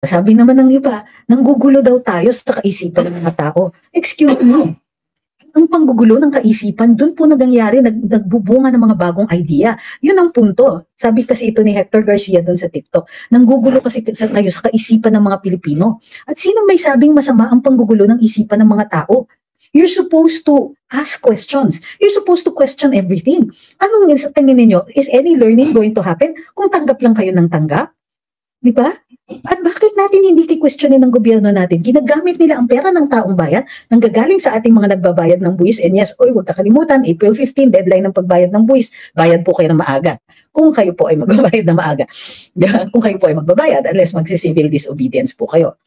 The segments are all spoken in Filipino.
Sabi naman ng iba, nanggugulo daw tayo sa kaisipan ng mga tao. Excuse me. Ang panggugulo ng kaisipan, doon po nagangyari, nagbubunga ng mga bagong idea. Yun ang punto. Sabi kasi ito ni Hector Garcia doon sa TikTok, nanggugulo kasi tayo sa kaisipan ng mga Pilipino. At sino may sabing masama ang panggugulo ng isipan ng mga tao? You're supposed to ask questions. You're supposed to question everything. Anong sa tingin ninyo? Is any learning going to happen kung tanggap lang kayo ng tanggap? Di ba? At bakit natin hindi ki-questionin ng gobyerno natin? Ginagamit nila ang pera ng taong bayan, nanggagaling sa ating mga nagbabayad ng buwis. And yes, huwag kakalimutan, April 15, deadline ng pagbayad ng buwis. Bayad po kayo ng maaga. Kung kayo po ay magbabayad na maaga. Kung kayo po ay magbabayad, unless magsi-civil disobedience po kayo.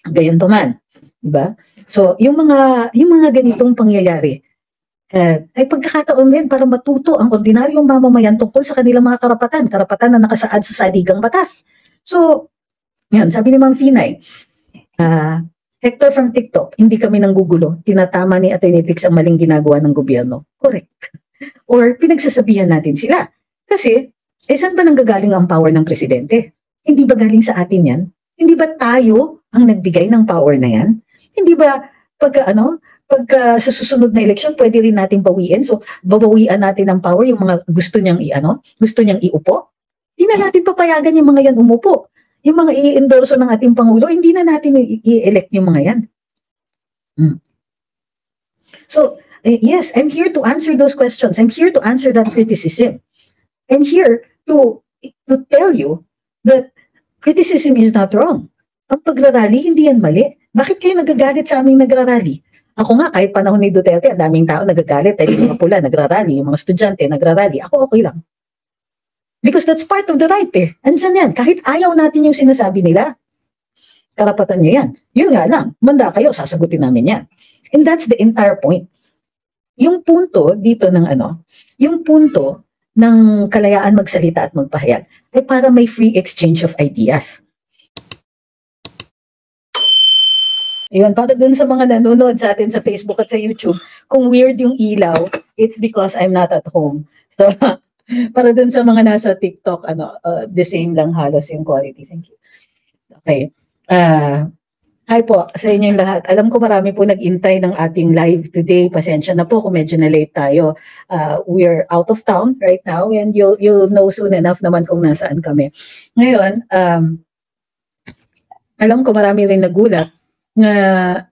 Gayon to man. Diba? So, yung mga ganitong pangyayari, ay pagkakataon din para matuto ang ordinaryong mamamayan tungkol sa kanilang mga karapatan na nakasaad sa saligang batas. So, yan, sabi ni Ma'am Finay, Hector from TikTok, hindi kami nanggugulo. Tinatama ni Atty. Trix ang maling ginagawa ng gobyerno. Correct. Or pinagsasabihan natin sila. Kasi, saan ba nanggagaling ang power ng presidente? Hindi ba galing sa atin yan? Hindi ba tayo ang nagbigay ng power na yan? Hindi ba pagka sa susunod na eleksyon, pwede rin natin bawiin. So, babawian natin ng power yung mga gusto niyang iupo. Hindi na natin papayagan yung mga yan umupo. Yung mga i-endorso ng ating Pangulo, hindi na natin i-elect yung mga yan. So, yes, I'm here to answer those questions. I'm here to answer that criticism. I'm here to tell you that criticism is not wrong. Ang pagrarally, hindi yan mali. Bakit kayo nagagalit sa aming nagrarally? Ako nga, kahit panahon ni Duterte, ang daming tao nagagalit. Dahil yung mga pula nagrarally, yung mga estudyante nagrarally. Ako okay lang. Because that's part of the right eh. Andyan yan. Kahit ayaw natin yung sinasabi nila, karapatan nyo yan. Yun nga lang, manda kayo, sasagutin namin yan. And that's the entire point. Yung punto dito ng yung punto ng kalayaan magsalita at magpahayag ay para may free exchange of ideas. Ayun, para dun sa mga nanonood sa atin sa Facebook at sa YouTube, kung weird yung ilaw, it's because I'm not at home. So, para dun sa mga nasa TikTok, the same lang halos yung quality. Thank you. Okay. Hi po sa inyong lahat. Alam ko marami po nag-intay ng ating live today. Pasensya na po kung medyo na-late tayo. We're out of town right now and you'll know soon enough naman kung nasaan kami. Ngayon, alam ko marami rin nagulat na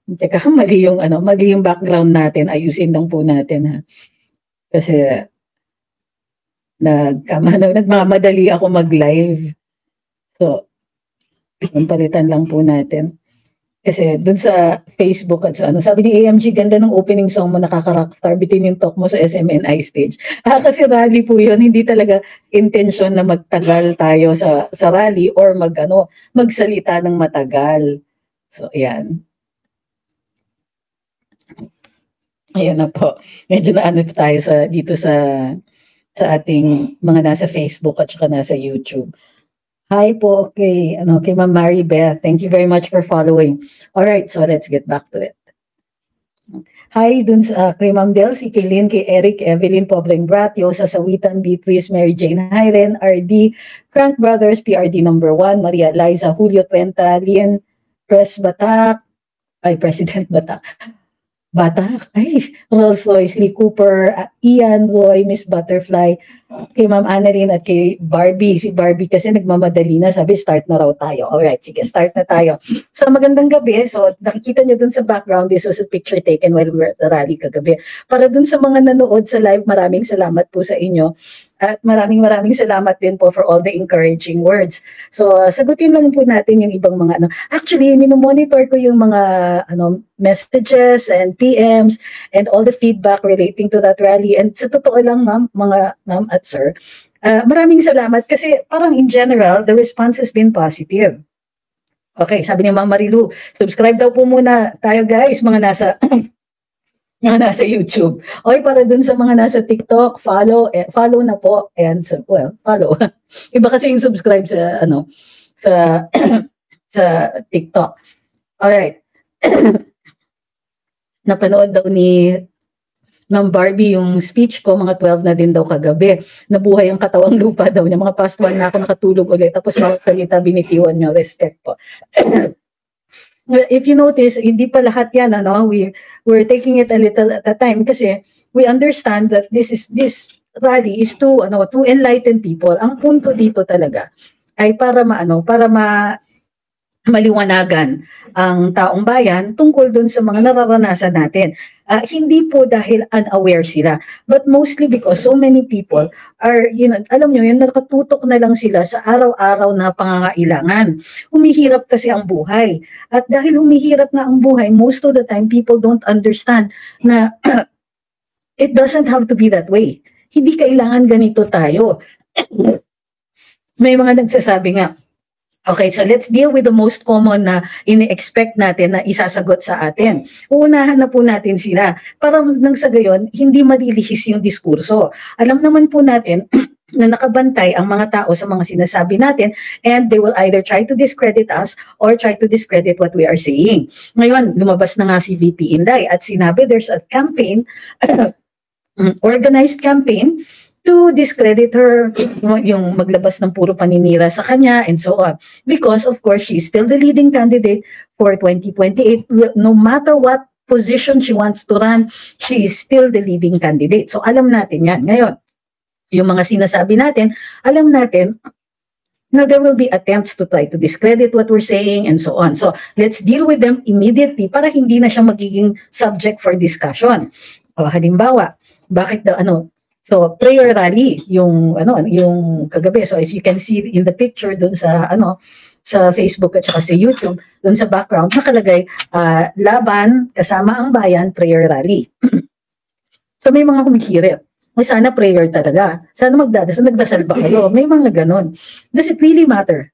mali yung background natin. Ayusin lang po natin ha. Kasi nagmamadali ako mag-live. So, palitan lang po natin. Kasi dun sa Facebook at sa sabi ni AMG, ganda ng opening song mo, nakaka-rockstar, bitin yung talk mo sa SMNI stage. Kasi rally po yun, hindi talaga intention na magtagal tayo sa rally or magsalita ng matagal. So, ayan. Ayan na po. Medyo tayo dito sa ating mga nasa Facebook at saka nasa YouTube. Hi po kay Ma'am Maribeth. Thank you very much for following. All right, so let's get back to it. Hi dun sa kay Ma'am Delcy, kay Lynn, kay Eric, Evelyn, Pobreng Brat, Yosa Sawitan, Beatrice, Mary Jane Hyren, RD, Crank Brothers, PRD number 1, Maria Liza, Julio Trenta, Lian, President Batak, Rolls Royce, Lee Cooper, Ian, Roy, Miss Butterfly, kay Ma'am Annalyn at kay Barbie. Si Barbie kasi nagmamadali na, sabi start na raw tayo. Alright, sige, start na tayo. So magandang gabi. So nakikita nyo dun sa background, this was a picture taken while we were at the rally kagabi. Para dun sa mga nanood sa live, maraming salamat po sa inyo. At maraming salamat din po for all the encouraging words. So, sagutin lang po natin yung ibang mga Actually, minomonitor ko yung mga messages and PMs and all the feedback relating to that rally. And sa totoo lang, ma'am at sir, maraming salamat kasi parang in general, the response has been positive. Okay, sabi ni Ma'am Marilu, subscribe daw po muna tayo guys, mga nasa YouTube. Okay, para dun sa mga nasa TikTok, follow na po. And follow. Iba kasi yung subscribe sa sa TikTok. All right. Napanood daw ni Ma'am Barbie, yung speech ko, mga 12 na din daw kagabi. Nabuhay ang katawang lupa daw niya. Mga past 1 na ako nakatulog ulit. Tapos bawat salita binitiwan niyo. Respect po. If you notice, hindi pa lahat yan, ano, we're taking it a little at a time kasi we understand that this rally is to enlighten people. Ang punto dito talaga ay para maliwanagan ang taong bayan tungkol dun sa mga nararanasan natin. Hindi po dahil unaware sila, but mostly because so many people are, alam nyo yun, nakatutok na lang sila sa araw-araw na pangangailangan. Humihirap kasi ang buhay. At dahil humihirap nga ang buhay, most of the time people don't understand na it doesn't have to be that way. Hindi kailangan ganito tayo. May mga nagsasabi nga, okay, so let's deal with the most common na ini-expect natin na isasagot sa atin. Uunahan na po natin sila para nang sa gayon, hindi malilihis yung diskurso. Alam naman po natin na nakabantay ang mga tao sa mga sinasabi natin and they will either try to discredit us or try to discredit what we are saying. Ngayon, lumabas na nga si VP Inday at sinabi there's a campaign, organized campaign to discredit her, yung maglabas ng puro paninira sa kanya and so on. Because of course, she's still the leading candidate for 2028. No matter what position she wants to run, she is still the leading candidate. So alam natin yan. Ngayon, yung mga sinasabi natin, alam natin na there will be attempts to try to discredit what we're saying and so on. So let's deal with them immediately para hindi na siya magiging subject for discussion. O halimbawa, bakit daw so prayer rally yung kagabi. So as you can see in the picture dun sa sa Facebook at saka sa YouTube, dun sa background nakalagay laban kasama ang bayan prayer rally. So may mga humihirit. Sana prayer talaga. Sana nagdasal ba kayo? May mga ganon. Does it really matter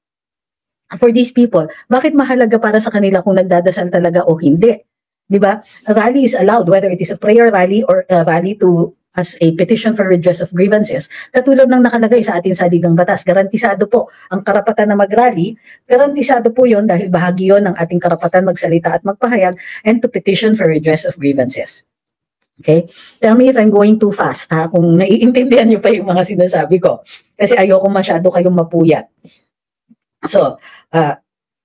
for these people? Bakit mahalaga para sa kanila kung nagdadasal talaga o hindi? Di ba? A rally is allowed, whether it is a prayer rally or a rally as a petition for redress of grievances. Katulad ng nakalagay sa ating saligang batas, garantisado po ang karapatan na mag-rally, garantisado po yon dahil bahagi yon ng ating karapatan magsalita at magpahayag and to petition for redress of grievances. Okay? Tell me if I'm going too fast, ha? Kung naiintindihan niyo pa yung mga sinasabi ko. Kasi ayoko masyado kayong mapuyat. So,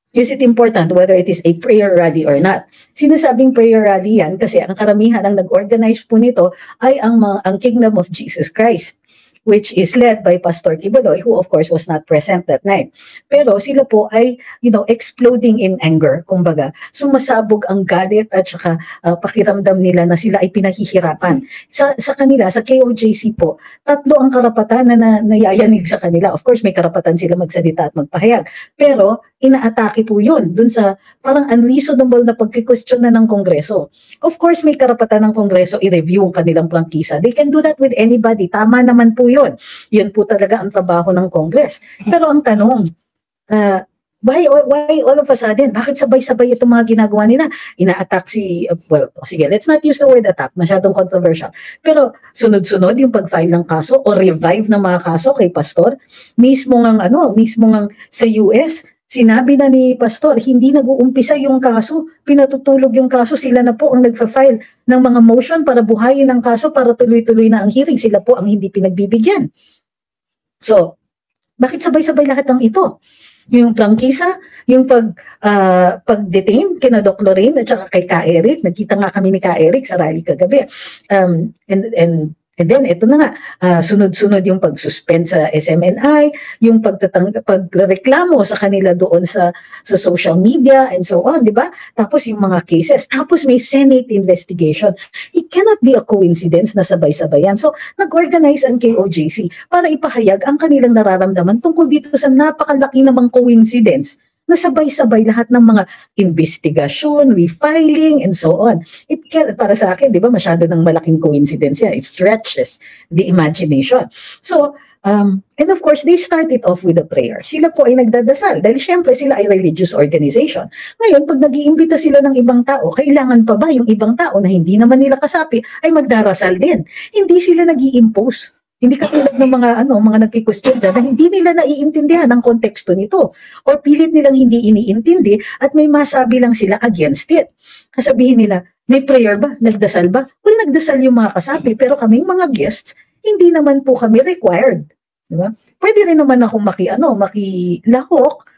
is it important whether it is a prayer rally or not? Sinasabing prayer rally yan kasi ang karamihan ang nag-organize po nito ay ang Kingdom of Jesus Christ, which is led by Pastor Kibuloy, who of course was not present that night. Pero sila po ay, exploding in anger, kumbaga. Sumasabog ang galit at saka pakiramdam nila na sila ay pinahihirapan. Sa kanila, sa KOJC po, tatlo ang karapatan na nayayanig sa kanila. Of course, may karapatan sila magsalita at magpahayag. Pero, inaatake po yun dun sa parang unreasonable na pagkikwestiyon na ng Kongreso. Of course, may karapatan ng Kongreso i-review ang kanilang prangkisa. They can do that with anybody. Tama naman po yun. Yun po talaga ang trabaho ng Congress. Pero ang tanong, why all of a sudden? Bakit sabay-sabay itong mga ginagawa nila? Ina-attack sige, let's not use the word attack, masyadong controversial. Pero sunod-sunod yung pag-file ng kaso o revive ng mga kaso kay Pastor, mismo ng sa US, sinabi na ni Pastor, hindi nag-uumpisa yung kaso, pinatutulog yung kaso, sila na po ang nagfa-file ng mga motion para buhayin ang kaso para tuloy-tuloy na ang hearing, sila po ang hindi pinagbibigyan. So, bakit sabay-sabay lahat ng ito? Yung prangkisa, yung pag-detain kina Doc Lorraine at saka kay Ka Eric, nagkita nga kami ni Ka Eric sa rally kagabi. And then, ito na nga, sunod-sunod yung pag-suspend sa SMNI, yung pagreklamo sa kanila doon sa social media and so on, di ba? Tapos yung mga cases, tapos may Senate investigation. It cannot be a coincidence na sabay-sabay yan. So, nag-organize ang KOJC para ipahayag ang kanilang nararamdaman tungkol dito sa napakalaki namang coincidence na sabay-sabay lahat ng mga investigasyon, refiling, and so on. Para sa akin, di ba, masyado ng malaking coincidence yan. It stretches the imagination. So, and of course, they started off with a prayer. Sila po ay nagdadasal dahil syempre sila ay religious organization. Ngayon, pag nag-iimbita sila ng ibang tao, kailangan pa ba yung ibang tao na hindi naman nila kasapi ay magdarasal din? Hindi sila nag-i-impose. Hindi katulad ng mga nagki-question dyan na hindi nila naiintindihan ang konteksto nito. Or pilit nilang hindi iniintindi at may masabi lang sila against it. Kasabihin nila, May prayer ba? Nagdasal ba? Well, nagdasal yung mga kasapi, pero kaming mga guests, hindi naman po kami required. Diba? Pwede rin naman ako makilahok,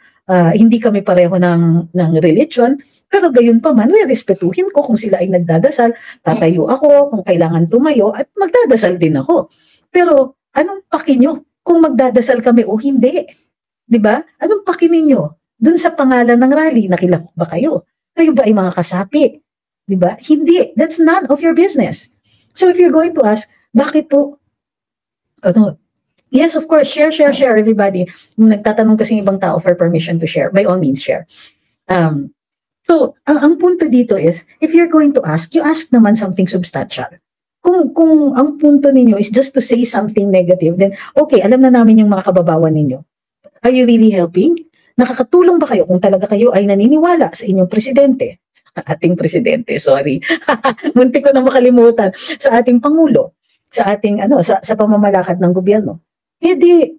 hindi kami pareho ng religion, pero gayon pa man, respetuhin ko kung sila ay nagdadasal, tatayo ako kung kailangan tumayo, at magdadasal din ako. Pero anong paki nyo kung magdadasal kami o hindi? Diba? Anong paki ninyo? Dun sa pangalan ng rally, nakilahok ba kayo? Kayo ba ay mga kasapi? Diba? Hindi. That's none of your business. So if you're going to ask, bakit po? Yes, of course, share everybody. Nagtatanong kasi ibang tao for permission to share. By all means, share. So, ang punto dito is, if you're going to ask, you ask naman something substantial. Kung ang punto ninyo is just to say something negative, then okay, alam na namin yung mga kababawan ninyo. Are you really helping? Nakakatulong ba kayo kung talaga kayo ay naniniwala sa inyong presidente? Ating presidente, sorry. Muntik ko na makalimutan. Sa ating pangulo, sa ating sa pamamalakad ng gobyerno. Eh di,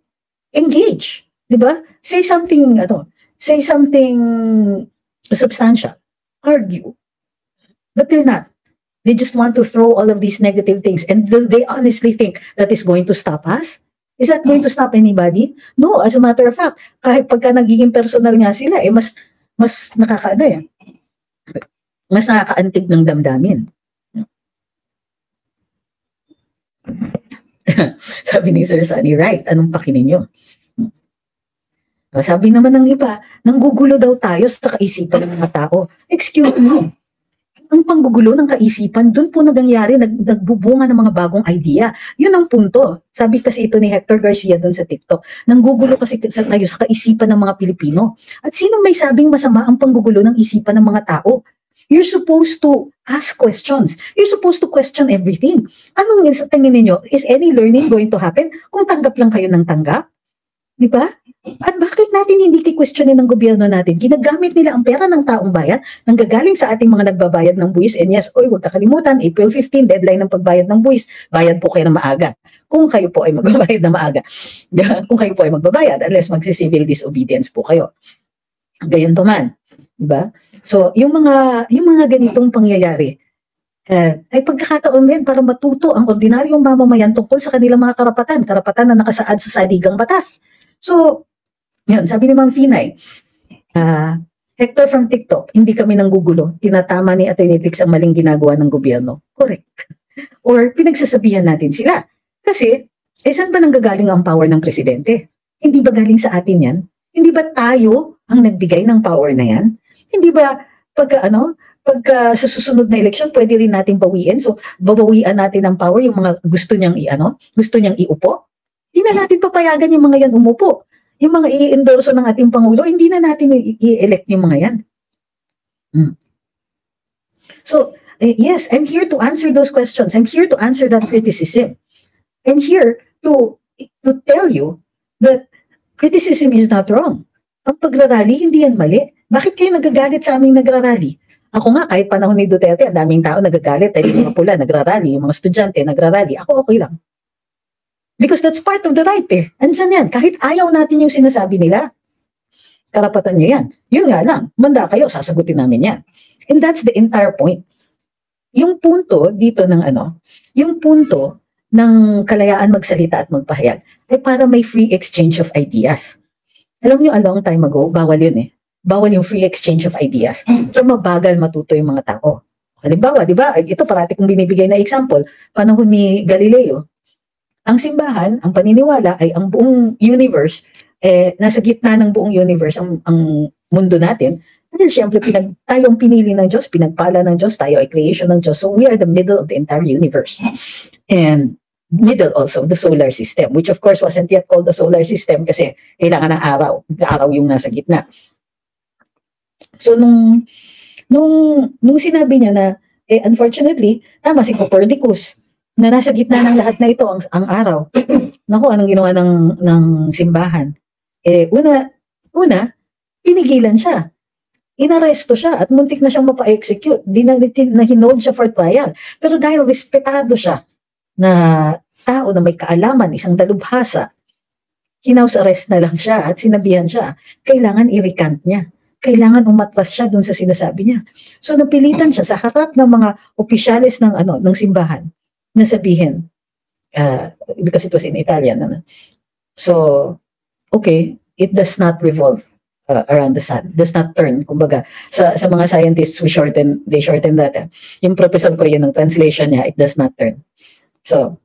engage, di ba? Say something substantial, argue. But they're not. They just want to throw all of these negative things, and do they honestly think that is going to stop us? Is that going to stop anybody? No, as a matter of fact, kahit pagka nagiging personal nga sila, mas mas nakakaantig ng damdamin. Sabi ni Sir Sunny, right, anong paki ninyo? Sabi naman ng iba, nanggugulo daw tayo sa kaisipan ng mga tao. Excuse me. Ang panggugulo ng kaisipan, doon po nagangyari, nagbubunga ng mga bagong idea. Yun ang punto. Sabi kasi ito ni Hector Garcia doon sa TikTok, nanggugulo kasi tayo sa kaisipan ng mga Pilipino. At sino may sabing masama ang panggugulo ng isipan ng mga tao? You're supposed to ask questions. You're supposed to question everything. Anong sa tingin ninyo? Is any learning going to happen kung tanggap lang kayo ng tanggap? Di ba? At bakit natin hindi ki-questionin ng gobyerno natin? Ginagamit nila ang pera ng taong bayan, nanggagaling sa ating mga nagbabayad ng buwis. And yes, huwag kakalimutan, April 15, deadline ng pagbayad ng buwis. Bayad po kayo na maaga. Kung kayo po ay magbabayad na maaga. Kung kayo po ay magbabayad, unless magsi-civil disobedience po kayo. Gayon to man. Diba? So, yung mga ganitong pangyayari, ay pagkakataon din para matuto ang ordinaryong mamamayan tungkol sa kanilang mga karapatan na nakasaad sa saligang batas. So, yan, sabi ni Ma'am Finay, Hector from TikTok, hindi kami nanggugulo, tinatama ni Atty. Trix ang maling ginagawa ng gobyerno. Correct. Or pinagsasabihan natin sila. Kasi, saan ba nanggagaling ang power ng presidente? Hindi ba galing sa atin yan? Hindi ba tayo ang nagbigay ng power na yan? Hindi ba pagka sa susunod na eleksyon, pwede rin natin bawiin. So, babawian natin ng power yung mga gusto niyang iupo. Hindi na natin papayagan yung mga yan umupo. Yung mga i-endorso ng ating Pangulo, hindi na natin i-elect yung mga yan. So, yes, I'm here to answer those questions. I'm here to answer that criticism. I'm here to tell you that criticism is not wrong. Ang pagrarally, hindi yan mali. Bakit kayo nagagalit sa aming nagrarally? Ako nga, kahit panahon ni Duterte, ang daming tao nagagalit, ay yung mga pula nagrarally, yung mga estudyante nagrarally. Ako okay lang. Because that's part of the right eh. Andyan yan. Kahit ayaw natin yung sinasabi nila, karapatan niya yan. Yun nga lang, manda kayo, sasagutin namin yan. And that's the entire point. Yung punto dito yung punto ng kalayaan magsalita at magpahayag ay para may free exchange of ideas. Alam niyo, a long time ago, bawal yun eh. Bawal yung free exchange of ideas. So mabagal matuto yung mga tao. Halimbawa, di ba, ito parati kong binibigay na example, panahon ni Galileo, ang simbahan, ang paniniwala ay ang buong universe, nasa gitna ng buong universe ang mundo natin. Dahil siyempre tayong pinili ng Diyos, pinagpala ng Diyos, tayo ay creation ng Diyos. So we are the middle of the entire universe. And middle also of the solar system, which of course wasn't yet called the solar system kasi kailangan ng araw. Araw yung nasa gitna. So nung sinabi niya na, unfortunately, tama si Copernicus, na nasa gitna ng lahat na ito ang araw. Naku, anong ginawa ng simbahan? Una, pinigilan siya. Inaresto siya at muntik na siyang mapa-execute. Hinold siya for trial. Pero dahil respetado siya na tao na may kaalaman, isang dalubhasa, hinaus arrest na lang siya at sinabihan siya, kailangan i-recant niya. kailangan umatras siya dun sa sinasabi niya. So napilitan siya sa harap ng mga opisyalis ng simbahan na sabihin, because it was in Italian. So, okay, it does not revolve around the sun, does not turn. Kumbaga, sa mga scientists, they shorten that. Yung professor ko yun, ng translation niya, it does not turn. So,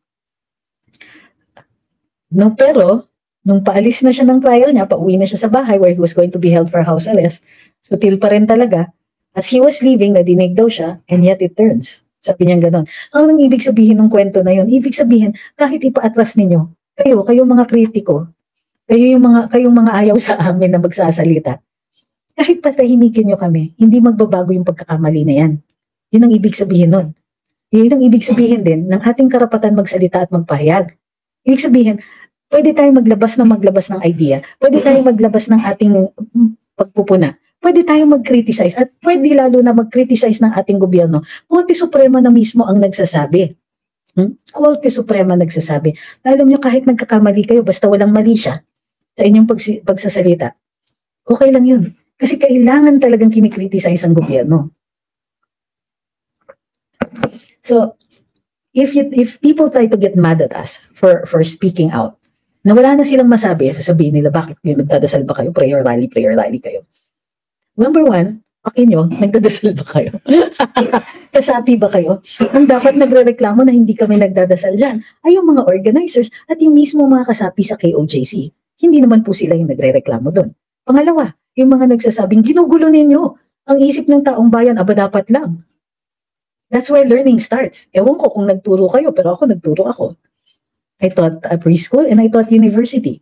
pero, nung paalis na siya ng trial niya, pauwi na siya sa bahay where he was going to be held for house arrest, so till pa rin talaga, as he was leaving, nadinig daw siya, and yet it turns. Sabi niya gano'n. Ang ibig sabihin ng kwento na yun, ibig sabihin, kahit ipaatras ninyo, kayong mga kritiko, kayong mga ayaw sa amin na magsasalita, kahit patahimikin nyo kami, hindi magbabago yung pagkakamali na yan. Yun ang ibig sabihin nun. Yun ang ibig sabihin din ng ating karapatan magsalita at magpahayag. Ibig sabihin, pwede tayong maglabas ng idea, pwede tayong maglabas ng ating pagpupuna, pwede tayong mag-criticize, at pwede lalo na mag-criticize ng ating gobyerno. Korte Suprema na mismo ang nagsasabi. Korte Suprema nagsasabi. Alam nyo, kahit nagkakamali kayo, basta walang mali siya sa inyong pagsasalita, okay lang yun. Kasi kailangan talagang kinikriticize ang gobyerno. So, if people try to get mad at us for speaking out, na wala na silang masabi, sasabihin nila, bakit yung nagdadasal ba kayo? Prayer rally kayo. Number one, nyo, nagdadasal ba kayo? Kasapi ba kayo? Ang dapat nagrereklamo na hindi kami nagdadasal dyan ay yung mga organizers at yung mismo mga kasapi sa KOJC. Hindi naman po sila yung nagrereklamo doon. Pangalawa, yung mga nagsasabing, ginugulo ninyo ang isip ng taong bayan, aba dapat lang. That's where learning starts. Ewan ko kung nagturo kayo, pero nagturo ako. I taught preschool and I taught university.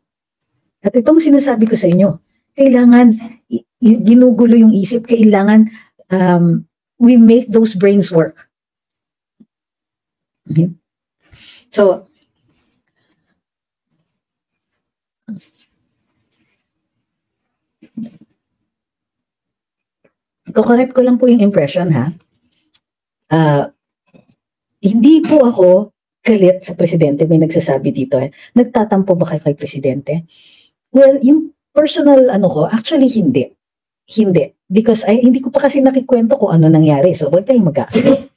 At itong sinasabi ko sa inyo, kailangan ginugulo yung isip, kailangan we make those brains work. Okay. So, correct ko lang po yung impression, ha? Hindi po ako galit sa presidente. May nagsasabi dito, nagtatampo ba kayo kay presidente? Well, yung personal ko, actually hindi. Hindi. Because hindi ko pa kasi nakikwento kung ano nangyari. So, huwag tayong mag-aakit.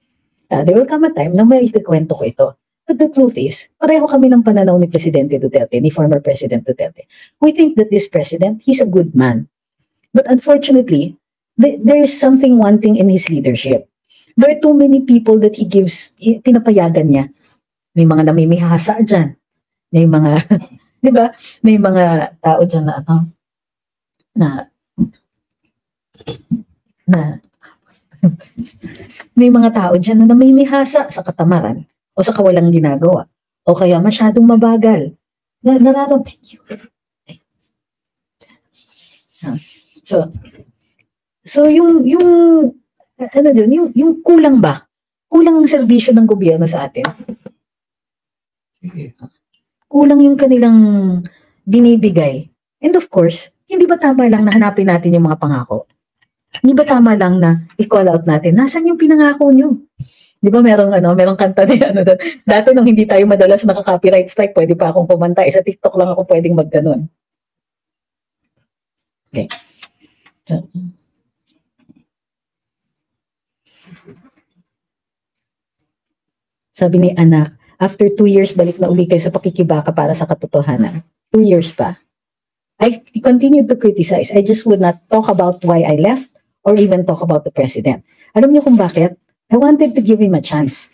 There will come a time na may ikikwento ko ito. But the truth is, pareho kami ng pananaw ni Presidente Duterte, ni former President Duterte. We think that this president, he's a good man. But unfortunately, there is something wanting in his leadership. There are too many people that he gives, pinapayagan niya. May mga namimihasa dyan. May mga, di ba? May mga tao dyan may mga tao dyan na namimihasa sa katamaran o sa kawalang ginagawa o kaya masyadong mabagal. Thank you. So yung yung kulang ba? Kulang ang serbisyo ng gobyerno sa atin. Kulang yung kanilang binibigay. And of course, hindi ba tama lang na hanapin natin yung mga pangako? Hindi ba tama lang na i-call out natin, nasan yung pinangako nyo? Di ba merong kanta na dati nung hindi tayo madalas naka-copyright strike, pwede pa akong kumanta. Sa TikTok lang ako pwedeng magganon. Okay. So, sabi ni anak, after 2 years, balik na uli kayo sa pakikibaka para sa katotohanan. 2 years pa. I continued to criticize. I just would not talk about why I left or even talk about the president. Alam niyo kung bakit? I wanted to give him a chance.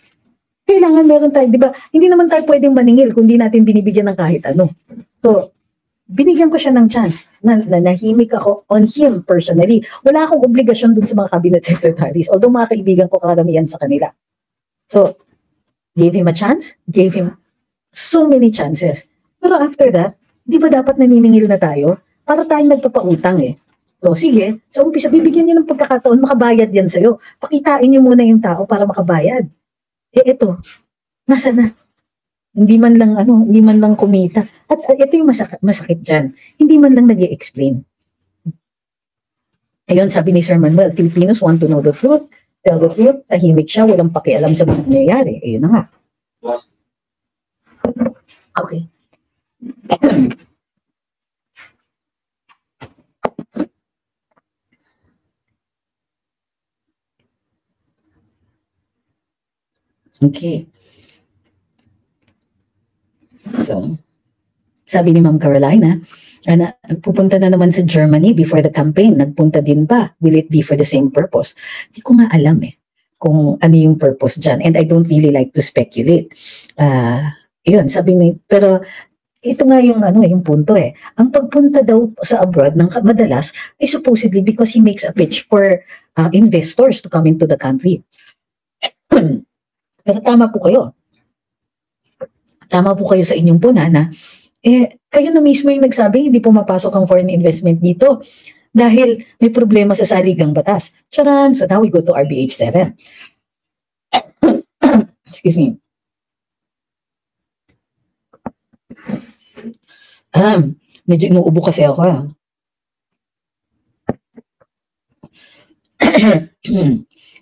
Kailangan meron tayo, di ba? Hindi naman tayo pwedeng maningil kung di natin binibigyan ng kahit ano. So, binigyan ko siya ng chance na nahimik ako on him personally. Wala akong obligasyon dun sa mga cabinet secretaries, although mga kaibigan ko karamihan sa kanila. So, gave him a chance, gave him so many chances. Pero after that, di ba dapat naniningil na tayo? Para tayong nagpapautang So sige, so umpisa, bibigyan niyo ng pagkakataon, makabayad yan sa'yo. Pakitain niyo muna yung tao para makabayad. Ito, nasa na? Hindi man lang kumita. At ito yung masakit dyan. Hindi man lang nag-i-explain. Ayun, sabi ni Sir Manuel, Filipinos want to know the truth. Tell the truth, tahimik siya, walang pakialam sa mga nangyayari. Ayun na nga. Okay. Okay. So, sabi ni Ma'am Carolina, pupunta na naman sa Germany before the campaign. Nagpunta din ba? Will it be for the same purpose? Hindi ko nga alam kung ano yung purpose dyan. And I don't really like to speculate. Yun, sabi ni, pero ito nga yung yung punto Ang pagpunta daw sa abroad ng madalas is supposedly because he makes a pitch for investors to come into the country. Pero tama po kayo. Tama po kayo sa inyong puna na kayo na mismo yung nagsabi hindi pumapasok ang foreign investment dito dahil may problema sa saligang batas. Charan! So now we go to RBH 7. Excuse me. Medyo inuubo kasi ako.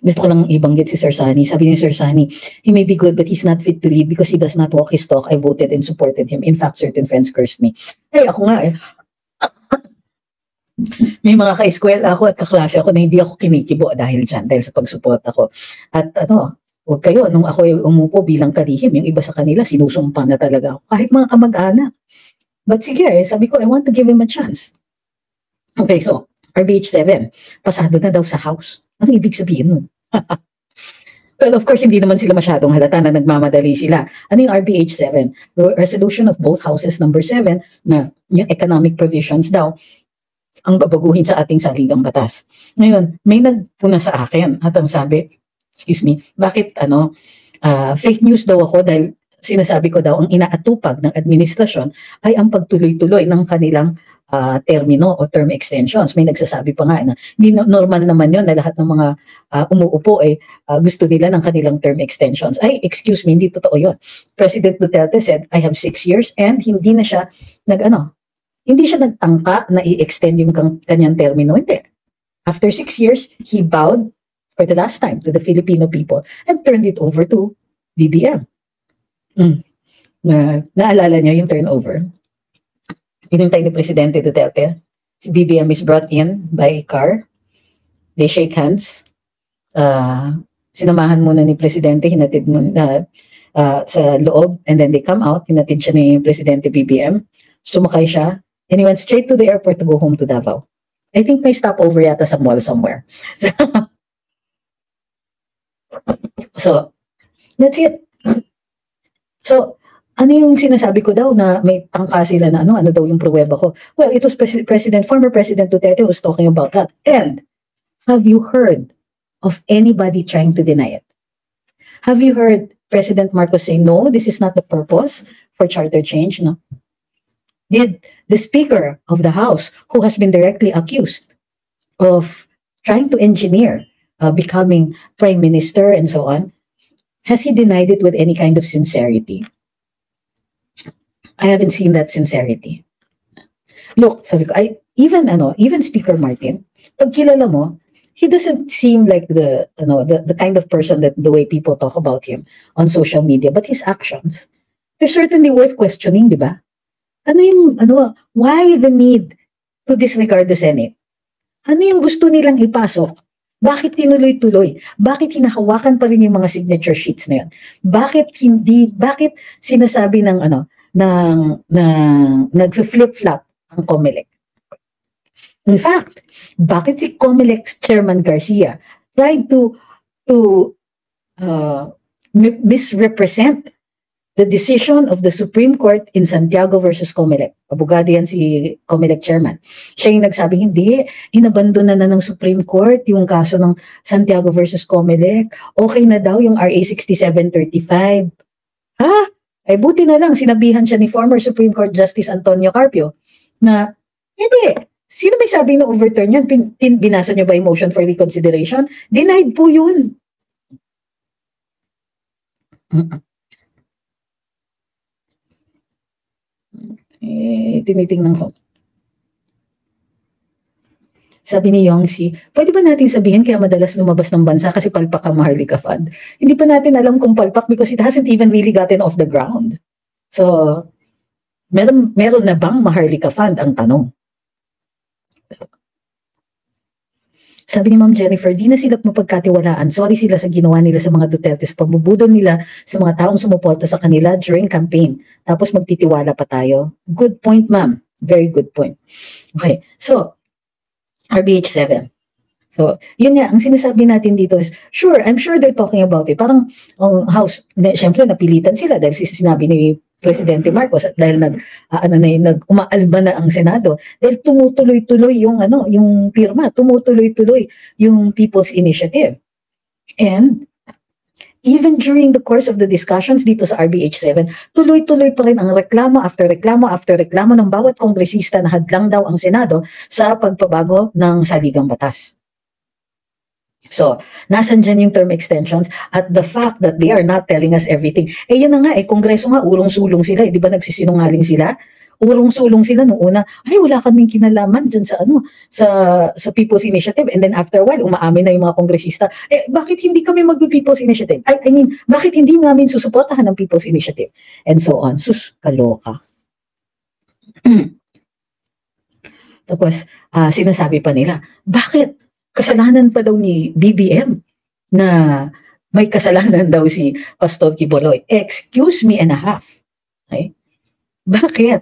Gusto ko lang ibanggit si Sir Sani. Sabi ni Sir Sani, he may be good but he's not fit to lead because he does not walk his talk. I voted and supported him. In fact, certain friends cursed me. Ako nga May mga ka-eskwela ako at kaklase ako na hindi ako kinikibo dahil sa pagsupport ako. At huwag kayo, nung ako umupo bilang kalihim, yung iba sa kanila, sinusumpa na talaga ako. Kahit mga kamag-anak. But sige, sabi ko, I want to give him a chance. Okay, so, RBH 7, pasado na daw sa House. Ano ibig sabihin nun? Well, of course, hindi naman sila masyadong halata na nagmamadali sila. Ano yung RBH 7? Resolution of both houses number 7 na yung economic provisions daw ang babaguhin sa ating saligang batas. Ngayon, may nagpuna sa akin at ang sabi, excuse me, bakit fake news daw ako dahil sinasabi ko daw ang inaatupag ng administrasyon ay ang pagtuloy-tuloy ng kanilang termino o term extensions. May nagsasabi pa nga na hindi normal naman yun na lahat ng mga umuupo gusto nila ng kanilang term extensions. Ay, excuse me, hindi totoo yun. President Duterte said, I have 6 years and hindi na siya hindi siya nagtangka na i-extend yung kanyang termino. Hindi. After 6 years, he bowed for the last time to the Filipino people and turned it over to BBM. Naalala niyo yung turnover? Hinintay ni Presidente Duterte. Si BBM is brought in by car. They shake hands. Sinamahan muna ni Presidente, hinatid muna sa loob, and then they come out, hinatid siya ni Presidente BBM. Sumakay siya, and he went straight to the airport to go home to Davao. I think may stopover yata sa mall somewhere. So that's it. So, ano yung sinasabi ko daw na may tangka sila na ano daw yung pruweba ko? Well, it was former President Duterte was talking about that. And have you heard of anybody trying to deny it? Have you heard President Marcos say, no, this is not the purpose for charter change? No. Did the Speaker of the House, who has been directly accused of trying to engineer becoming Prime Minister and so on, has he denied it with any kind of sincerity? I haven't seen that sincerity. Look, sabi ko, even Speaker Martin, pag kilala mo, he doesn't seem like the kind of person that the way people talk about him on social media, but his actions, they're certainly worth questioning, di ba? Why the need to disregard the Senate? Ano yung gusto nilang ipasok? Bakit tinuloy-tuloy? Bakit hinahawakan pa rin yung mga signature sheets na yun? Bakit sinasabi ng nag-flip-flop ang COMELEC? In fact, bakit si COMELEC Chairman Garcia tried to misrepresent the decision of the Supreme Court in Santiago versus COMELEC? Abogado yan si COMELEC Chairman. Siya yung nagsabi, hindi, inabandona na ng Supreme Court yung kaso ng Santiago versus COMELEC. Okay na daw yung RA 6735. Ha? Ay buti na lang, sinabihan siya ni former Supreme Court Justice Antonio Carpio na, hindi, sino may sabi na overturn yan? Binasa niyo ba yung motion for reconsideration? Denied po yun. Tinitingnan ko. Sabi ni Yongsi, pwede ba natin sabihin kaya madalas lumabas ng bansa kasi palpak ang Maharlika Fund? Hindi pa natin alam kung palpak because it hasn't even really gotten off the ground. So, meron na bang Maharlika Fund ang tanong? Sabi ni Ma'am Jennifer, di na sila mapagkatiwalaan. Sorry sila sa ginawa nila sa mga Duterte, sa pambubudol nila sa mga taong sumuporta sa kanila during campaign. Tapos magtitiwala pa tayo. Good point, ma'am. Very good point. Okay, so, RBH 7. So, yun nga, ang sinasabi natin dito is, sure, I'm sure they're talking about it. Parang, House, syempre napilitan sila dahil sinabi ni Presidente Marcos at dahil umaalba na ang Senado, dahil tumutuloy-tuloy yung pirma, tumutuloy-tuloy yung People's Initiative. And even during the course of the discussions dito sa RBH 7, tuloy-tuloy pa rin ang reklamo after reklamo after reklamo ng bawat kongresista na hadlang daw ang Senado sa pagpabago ng saligang batas. So, nasan dyan yung term extensions at the fact that they are not telling us everything. Yun na nga, Kongreso nga, urong-sulong sila. Di ba nagsisinungaling sila? Urong-sulong sila nung una, wala kaming kinalaman dyan sa sa People's Initiative. And then after a while, umaamin na yung mga kongresista, bakit hindi kami mag-People's Initiative? I mean, bakit hindi namin susuportahan ng People's Initiative? And so on. Sus, kaloka. Tapos, sinasabi pa nila, bakit? Kasalanan pa daw ni BBM na may kasalanan daw si Pastor Quiboloy. Excuse me and a half. Okay? Bakit?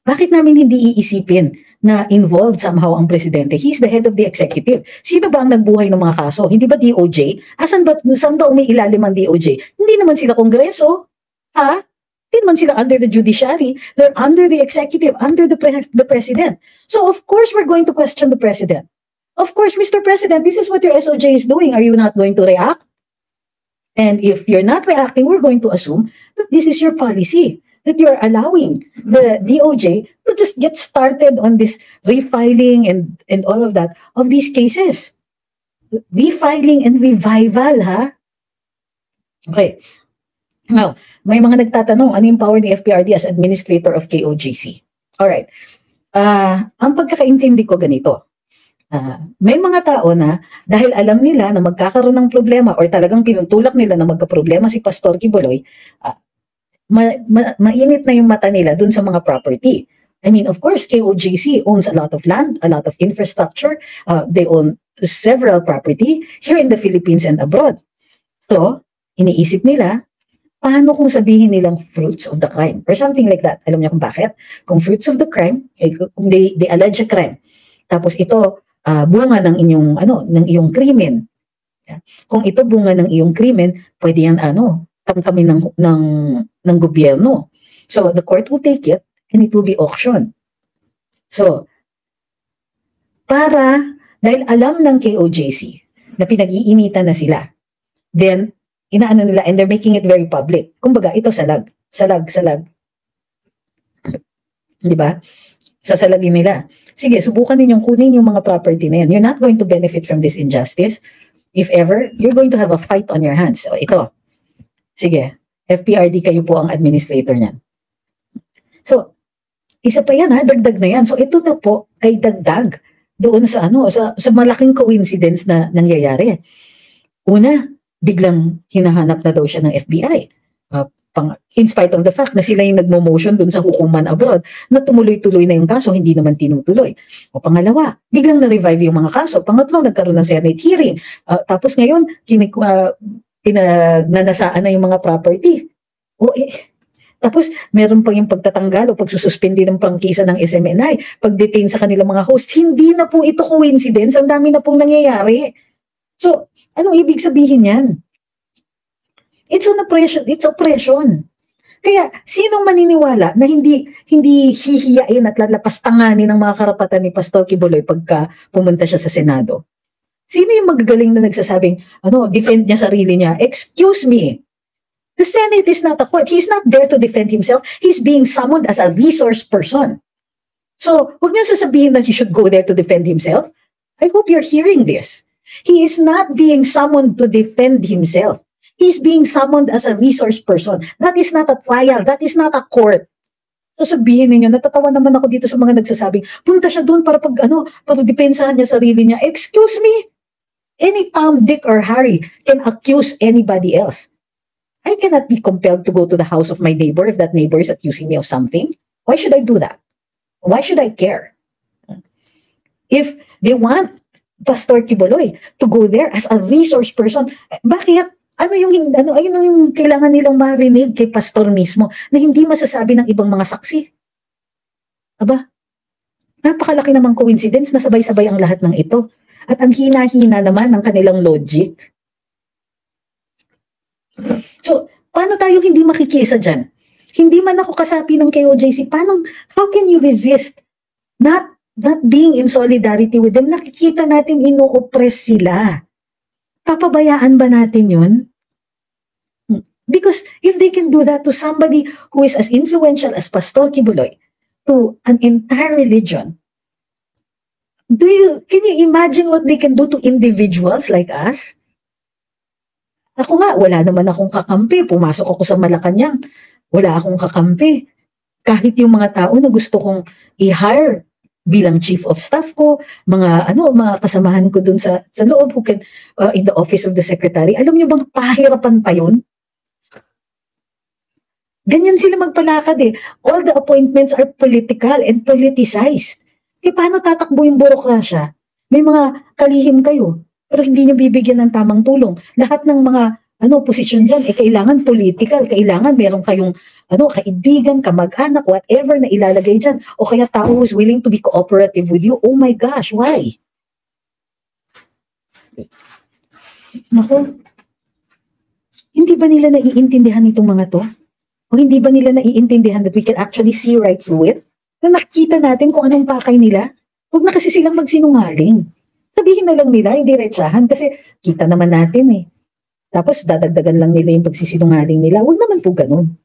Bakit namin hindi iisipin na involved somehow ang presidente? He's the head of the executive. Sino ba ang nagbuhay ng mga kaso? Hindi ba DOJ? Saan ba umiilalim ang DOJ? Hindi naman sila kongreso. Ha? Hindi naman sila under the judiciary. They're under the executive, under the president. So of course we're going to question the president. Of course, Mr. President, this is what your SOJ is doing. Are you not going to react? And if you're not reacting, we're going to assume that this is your policy, that you're allowing the DOJ to just get started on this refiling and all of that, of these cases. Refiling and revival, ha? Okay. Now, may mga nagtatanong, ano yung power ni FPRD as administrator of KOJC? Alright. Ang pagkakaintindi ko ganito. May mga tao na dahil alam nila na magkakaroon ng problema or talagang pinuntulak nila na magka-problema si Pastor Quiboloy, mainit na yung mata nila dun sa mga property. I mean, of course, KOJC owns a lot of land, a lot of infrastructure. They own several property here in the Philippines and abroad. So, iniisip nila, paano kung sabihin nilang fruits of the crime or something like that? Alam niyo kung bakit? Kung fruits of the crime, kung they allege a crime, tapos ito, bunga ng iyong krimen. Kung ito bunga ng iyong krimen, pwede yan kami ng gobyerno. So the court will take it and it will be auctioned. So dahil alam ng KOJC na pinag-iinitan na sila, then inaano nila and they're making it very public. Kumbaga, ito salag. Di ba? Sasalagin nila. Sige, subukan ninyong kunin yung mga property na yan. You're not going to benefit from this injustice. If ever, you're going to have a fight on your hands. So, ito. Sige, FPRD kayo po ang administrator niyan. So, isa pa yan ha, dagdag na yan. So, ito na po ay dagdag doon sa sa malaking coincidence na nangyayari. Una, biglang hinahanap na daw siya ng FBI. In spite of the fact na sila yung nagmo-motion dun sa hukuman abroad na tumuloy-tuloy na yung kaso, hindi naman tinutuloy. O pangalawa, biglang na-revive yung mga kaso. Pangatlo, nagkaroon ng Senate hearing. Tapos ngayon, pinagnanasaan na yung mga property. Tapos, meron pa yung pagtatanggal o pagsususpindi ng prangkisa ng SMNI, pag-detain sa kanilang mga hosts. Hindi na po ito coincidence. Ang dami na pong nangyayari. So, anong ibig sabihin yan? It's an oppression. It's oppression. Kaya, sinong maniniwala na hindi hihiyain at lalapastanganin ng mga karapatan ni Pastor Quiboloy pagka pumunta siya sa Senado? Sino yung magagaling na nagsasabing, defend niya sarili niya? Excuse me. The Senate is not a court. He's not there to defend himself. He's being summoned as a resource person. So, huwag niya sasabihin that he should go there to defend himself. I hope you're hearing this. He is not being summoned to defend himself. He's being summoned as a resource person. That is not a trial. That is not a court. So sabihin ninyo, natatawa naman ako dito sa mga nagsasabing, punta siya doon para para depensahan niya sarili niya. Excuse me? Any Tom, Dick, or Harry can accuse anybody else. I cannot be compelled to go to the house of my neighbor if that neighbor is accusing me of something. Why should I do that? Why should I care? If they want Pastor Quiboloy to go there as a resource person. Bakit? Ayun yung kailangan nilang marinig kay pastor mismo na hindi masasabi ng ibang mga saksi. Aba, napakalaki namang coincidence na sabay-sabay ang lahat ng ito. At ang hina-hina naman ng kanilang logic. So, paano tayo hindi makikiisa dyan? Hindi man ako kasapi ng KOJC, how can you resist not being in solidarity with them? Nakikita natin ino-oppress sila. Papabayaan ba natin yun? Because if they can do that to somebody who is as influential as Pastor Quiboloy, to an entire religion, can you imagine what they can do to individuals like us? Ako nga, wala naman akong kakampi. Pumasok ako sa Malacanang, wala akong kakampi. Kahit yung mga tao na gusto kong i-hire bilang chief of staff ko, mga kasamahan ko dun sa loob who can, in the office of the secretary. Alam niyo bang pahirapan pa yun? Ganyan sila magpalakad eh. All the appointments are political and politicized. Paano tatakbo yung burokrasya? May mga kalihim kayo, pero hindi nyo bibigyan ng tamang tulong. Lahat ng mga posisyon dyan, kailangan political, kailangan meron kayong kaibigan, kamag-anak, whatever na ilalagay dyan. O kaya tao who's willing to be cooperative with you. Oh my gosh, why? Naku, hindi ba nila naiintindihan itong mga to? O hindi ba nila naiintindihan that we can actually see right through it? Na nakikita natin kung anong pakay nila? Huwag na kasi silang magsinungaling. Sabihin na lang nila, hindi retsahan, kasi kita naman natin eh. Tapos dadagdagan lang nila yung pagsisinungaling nila. Huwag naman po ganun.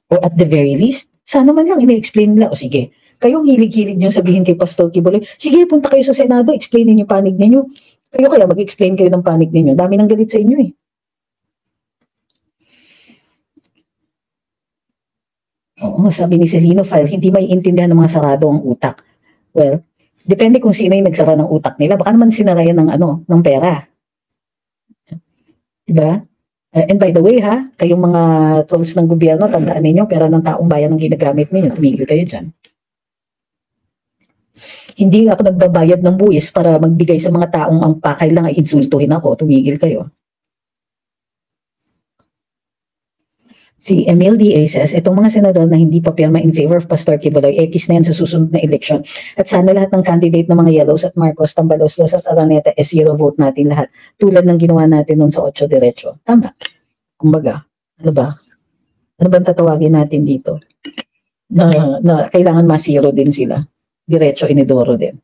Or at the very least, sana man lang ina-explain nila. O sige, kayong hilig-hilig nyo sabihin kay Pastor Quiboloy, sige, punta kayo sa Senado, explainin yung panig ninyo. Kayo kaya mag-explain kayo ng panig ninyo. Dami nang galit sa inyo eh. Oo, sabi ni Celino File, hindi maiintindihan ng mga sarado ang utak. Well, depende kung sino yung nagsara ng utak nila. Baka naman sinara yan ng pera. Diba? And by the way ha, kayong mga trolls ng gobyerno, tandaan ninyo, pera ng taong bayan ang ginagamit ninyo. Tumigil kayo dyan. Hindi ako nagbabayad ng buwis para magbigay sa mga taong ang pakay lang ay insultuhin ako. Tumigil kayo. Si Emil D.A. says, itong mga senador na hindi pa pirma in favor of Pastor Quiboloy, X na yan sa susunod na eleksyon. At sana lahat ng candidate ng mga Yellows at Marcos, Tambalos, at Araneta, zero vote natin lahat. Tulad ng ginawa natin noon sa 8 Diretso. Tama. Kumbaga, ano ba? Ano bang tatawagin natin dito? Na kailangan ma-zero din sila. Diretso inidoro din.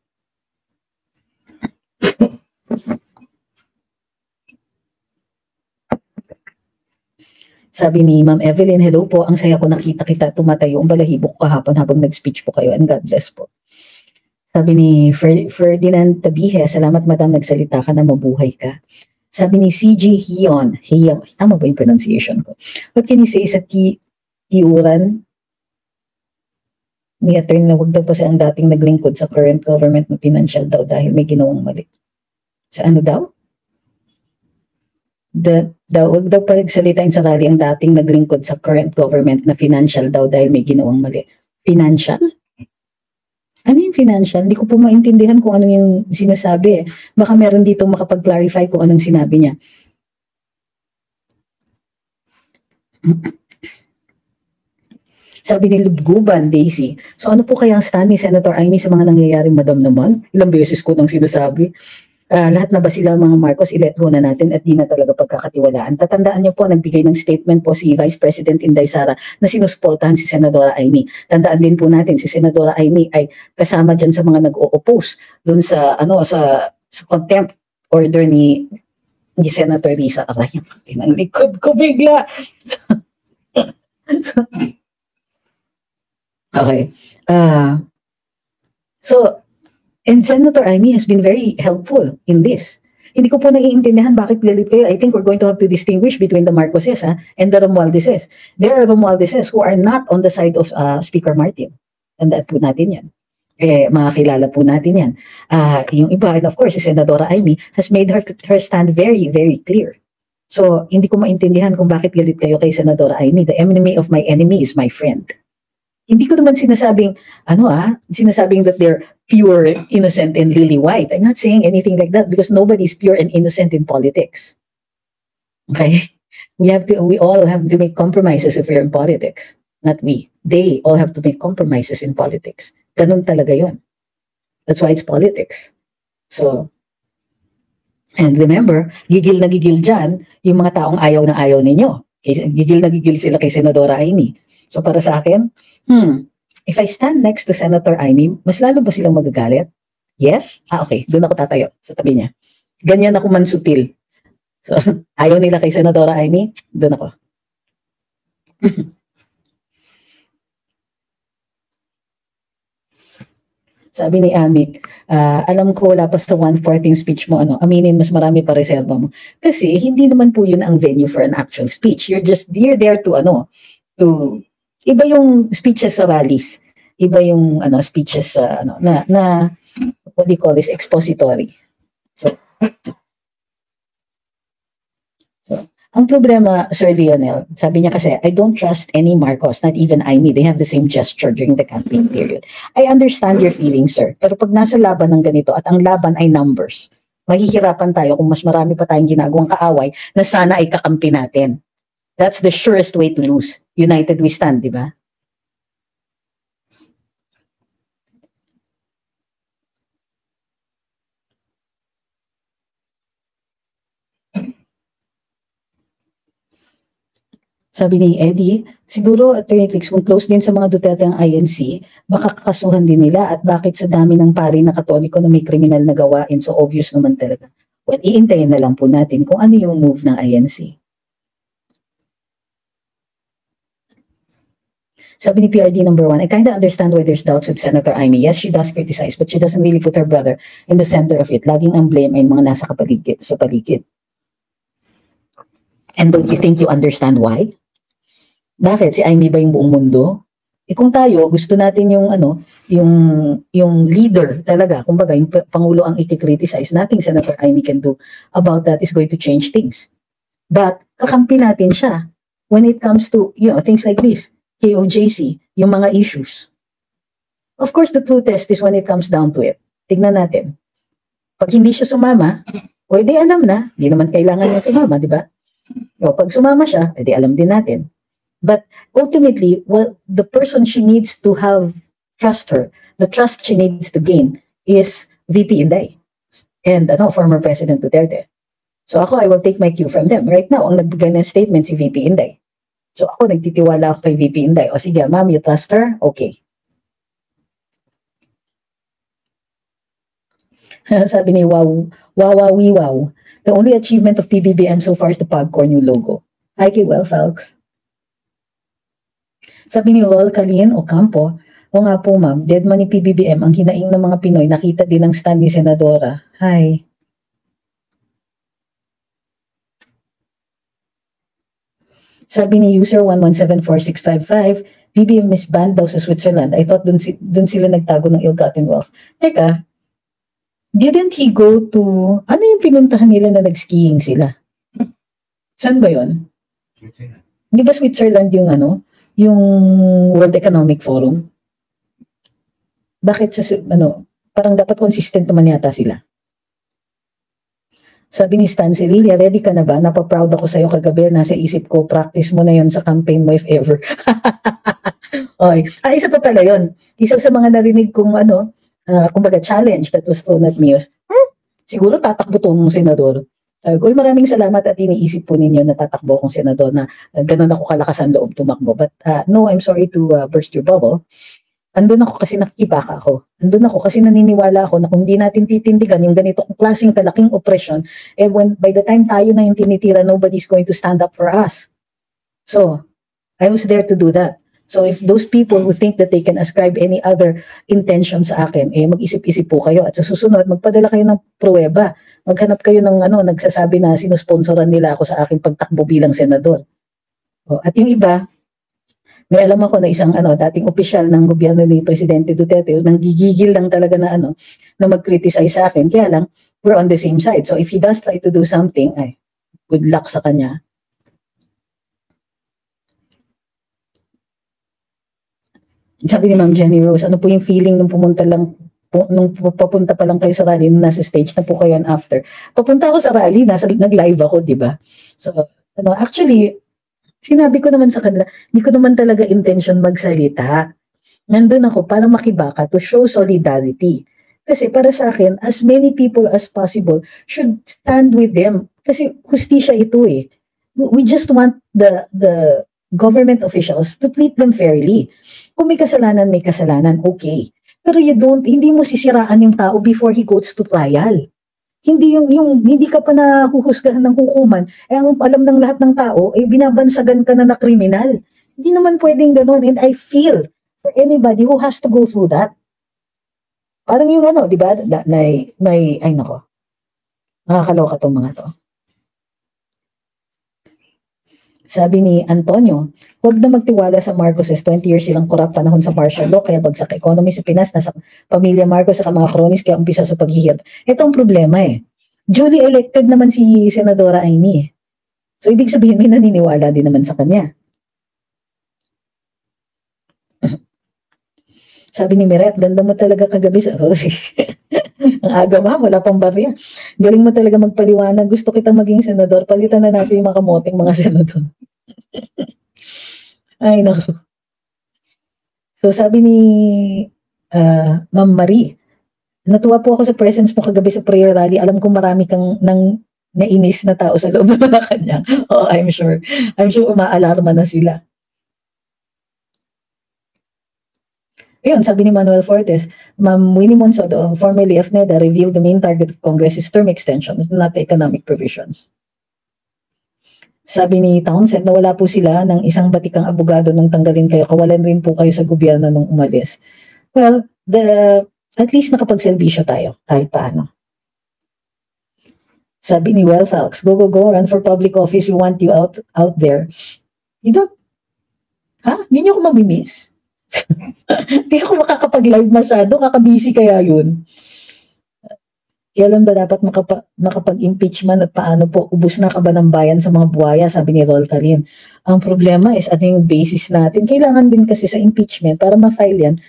Sabi ni Ma'am Evelyn, hello po, ang saya ko nakita kita, tumatayo ang balahibo ko kahapon habang nag-speech po kayo, and God bless po. Sabi ni Ferdinand Tabihe, salamat madam, nagsalita ka na, mabuhay ka. Sabi ni CG Hion, tama ba yung pronunciation ko? What can you say sa Tiuran? May attorney na wag daw po siya ang dating naglingkod sa current government na financial daw dahil may ginawang mali. Sa ano daw? Wag daw pagsalitain sa rally ang dating naglingkod sa current government na financial daw dahil may ginawang mali. Financial? Ano yung financial? Hindi ko po maintindihan kung ano yung sinasabi. Baka meron dito makapag-clarify kung anong sinabi niya. Sabi ni Lubguban, Daisy, so ano po kaya ang stand ni Senator Amy sa mga nangyayaring madam naman? Ilang beses ko nang sinasabi. Lahat na ba sila mga Marcos, i-let go na natin at di na talaga pagkakatiwalaan. Tatandaan niyo po, nagbigay ng statement po si Vice President Inday Sara na sinusuportahan si Senadora Amy. Tandaan din po natin, si Senadora Amy ay kasama dyan sa mga nag-o-oppose dun sa, sa contempt order ni Senator Risa Arayang. Tinang likod ko bigla. Okay. And Senator Amy has been very helpful in this. Hindi ko po naiintindihan bakit galit kayo. I think we're going to have to distinguish between the Marcoses and the Romualdeses. There are Romualdeses who are not on the side of Speaker Martin. Tandaan po natin yan. Makakilala po natin yan. Yung iba, and of course, si Senadora Amy has made her stand very, very clear. So, hindi ko maintindihan kung bakit galit kayo kay Senadora Amy. The enemy of my enemy is my friend. Hindi ko naman sinasabing, sinasabing that they're pure, innocent, and lily white. I'm not saying anything like that because nobody's pure and innocent in politics. Okay? We all have to make compromises if we're in politics. Not we. They all have to make compromises in politics. Ganun talaga yun. That's why it's politics. So, and remember, gigil na gigil dyan, yung mga taong ayaw na ayaw ninyo. Gigil na gigil sila kay Senadora Amy. So para sa akin, if I stand next to Senator Amy, mas lalo ba silang magagalit? Yes? Okay. Doon ako tatayo sa tabi niya. Ganyan ako mansutil. So, ayaw nila kay Senadora Amy, doon ako. Sabi ni Amik, alam ko wala pa sa 1/4 yung speech mo, aminin mas marami pa reserva mo. Kasi hindi naman po yun ang venue for an actual speech. You're there to iba yung speeches sa rallies. Iba yung speeches sa what do you call this, expository. So ang problema, Sir Lionel, sabi niya kasi, I don't trust any Marcos, not even Amy. They have the same gesture during the campaign period. I understand your feelings, sir. Pero pag nasa laban ng ganito at ang laban ay numbers, mahihirapan tayo kung mas marami pa tayong ginagawang kaaway na sana ay kakampi natin. That's the surest way to lose. United we stand, di ba? Sabi ni Eddie, siguro Attorney kung close din sa mga Duterte ang INC, baka kakasuhan din nila at bakit sa dami ng pari na Katoliko na may kriminal na gawain, so obvious naman talaga. Well, iintayin na lang po natin kung ano yung move ng INC. Sabi ni PRD number 1, I kinda understand why there's doubts with Senator Amy. Yes, she does criticize, but she doesn't really put her brother in the center of it. Laging ang blame ay mga nasa sa paligid. And don't you think you understand why? Bakit? Si Amy ba yung buong mundo? Kung tayo, gusto natin yung leader talaga, kumbaga, yung Pangulo ang i-criticize, nothing Senator Amy can do about that is going to change things. But, kakampi natin siya when it comes to, things like this, KOJC, yung mga issues. Of course, the true test is when it comes down to it. Tignan natin. Pag hindi siya sumama, di alam na, di naman kailangan niya sumama, di ba? O, pag sumama siya, di alam din natin. But ultimately, the person she needs to have trust her, the trust she needs to gain is VP Inday and former President Duterte. So I will take my cue from them. Right now, ang nagbigay ng statement si VP Inday. So ako, nagtitiwala ako kay VP Inday. O sige, ma'am, you trust her? Okay. Sabi ni Wow. The only achievement of PBBM so far is the PAGCOR new logo. Hi, well, folks. Sabi ni Lol Kalin Ocampo, o nga po ma'am, deadman ni PBBM ang hinaing ng mga Pinoy, nakita din ang stand ni Senadora. Hi. Sabi ni user 1174655, BBM is banned daw sa Switzerland. I thought dun sila nagtago ng ill-gotten wealth. Teka, didn't he go to, ano yung pinuntahan nila na nag-skiing sila? Saan ba yun? Switzerland. Di ba Switzerland yung World Economic Forum? Bakit parang dapat consistent naman yata sila. Sabi ni Stan Celilia, ready ka na ba? Napaproud ako sa'yo kagabi, nasa isip ko, practice mo na yon sa campaign mo if ever. Okay. Isa pa pala yun. Isa sa mga narinig kong kumbaga challenge that was thrown at me was, siguro tatakbo tong senador. Maraming salamat at iniisip po ninyo na tatakbo akong senador na ganun ako kalakasan loob tumakbo. But no, I'm sorry to burst your bubble. Andun ako kasi nakikibaka ako. Andun ako kasi naniniwala ako na kung di natin titindigan yung ganito kung klaseng kalaking opresyon, by the time tayo na yung tinitira, nobody's going to stand up for us. So, I was there to do that. So if those people who think that they can ascribe any other intention sa akin, mag-isip-isip po kayo at sa susunod, magpadala kayo ng pruweba. Maghanap kayo ng nagsasabi na sinusponsoran nila ako sa aking pagtakbo bilang senador. At yung iba, may alam ako na isang dating opisyal ng gobyerno ni Presidente Duterte, nang gigigil lang talaga na na mag-criticize sa akin. Kaya lang, we're on the same side. So if he does try to do something, good luck sa kanya. Sabi ni Ma'am Jenny Rose, ano po yung feeling nung pumunta lang, nung papunta pa lang kayo sa rally, nung nasa stage na po kayo and after? Papunta ako sa rally, nag-live ako, di ba? So, actually, sinabi ko naman sa kanila, hindi ko naman talaga intention magsalita. Nandun ako para makibaka to show solidarity. Kasi para sa akin, as many people as possible should stand with them. Kasi hustisya ito eh. We just want the government officials to treat them fairly. Kung may kasalanan, okay. Pero hindi mo sisiraan yung tao before he goes to trial. Hindi hindi ka pa nahuhusgahan ng hukuman, ang alam ng lahat ng tao, binabansagan ka na kriminal. Hindi naman pwedeng gano'n. And I feel for anybody who has to go through that. Parang yung di ba, ay nako, nakakaloka tong mga to. Sabi ni Antonio, huwag na magtiwala sa Marcoses, 20 years silang corrupt, panahon sa martial law, kaya bagsak economy sa Pinas, nasa pamilya Marcos sa mga cronies, kaya umpisa sa paghihirap. Ito ang problema eh. Duly elected naman si Senadora Amy. So ibig sabihin, may naniniwala din naman sa kanya. Sabi ni Meret, ganda mo talaga kagabi sa... Ang aga wala pang barya. Galing mo talaga magpaliwanag. Gusto kitang maging senador. Palitan na natin yung mga kamoting mga senador. Ay, naku. So, sabi ni Ma'am Marie, natuwa po ako sa presence mo kagabi sa prayer rally. Alam ko marami kang nainis na tao sa loob ng kanya. Oh, I'm sure. I'm sure umaalarma na sila. Ayun, sabi ni Manuel Fortes, Ma'am Winnie Monsodo, formerly of NEDA, revealed the main target of Congress is term extensions, not economic provisions. Sabi ni Townsend, nawala po sila ng isang batikang abogado nung tanggalin kayo, kawalan rin po kayo sa gobyerno nung umalis. Well, at least nakapagselbisyo tayo, kahit paano. Sabi ni Well Falks, go, run for public office, we want you out there. You don't, Hindi niyo ako mamimiss. Hindi ako makakapag-live masyado, kakabisi kaya yun. Kailan ba dapat makapag-impeachment at paano po? Ubus na ka ba ng bayan sa mga buhaya? Sabi ni Rol Talin. Ang problema is ano yung basis natin. Kailangan din kasi sa impeachment para ma-file yan,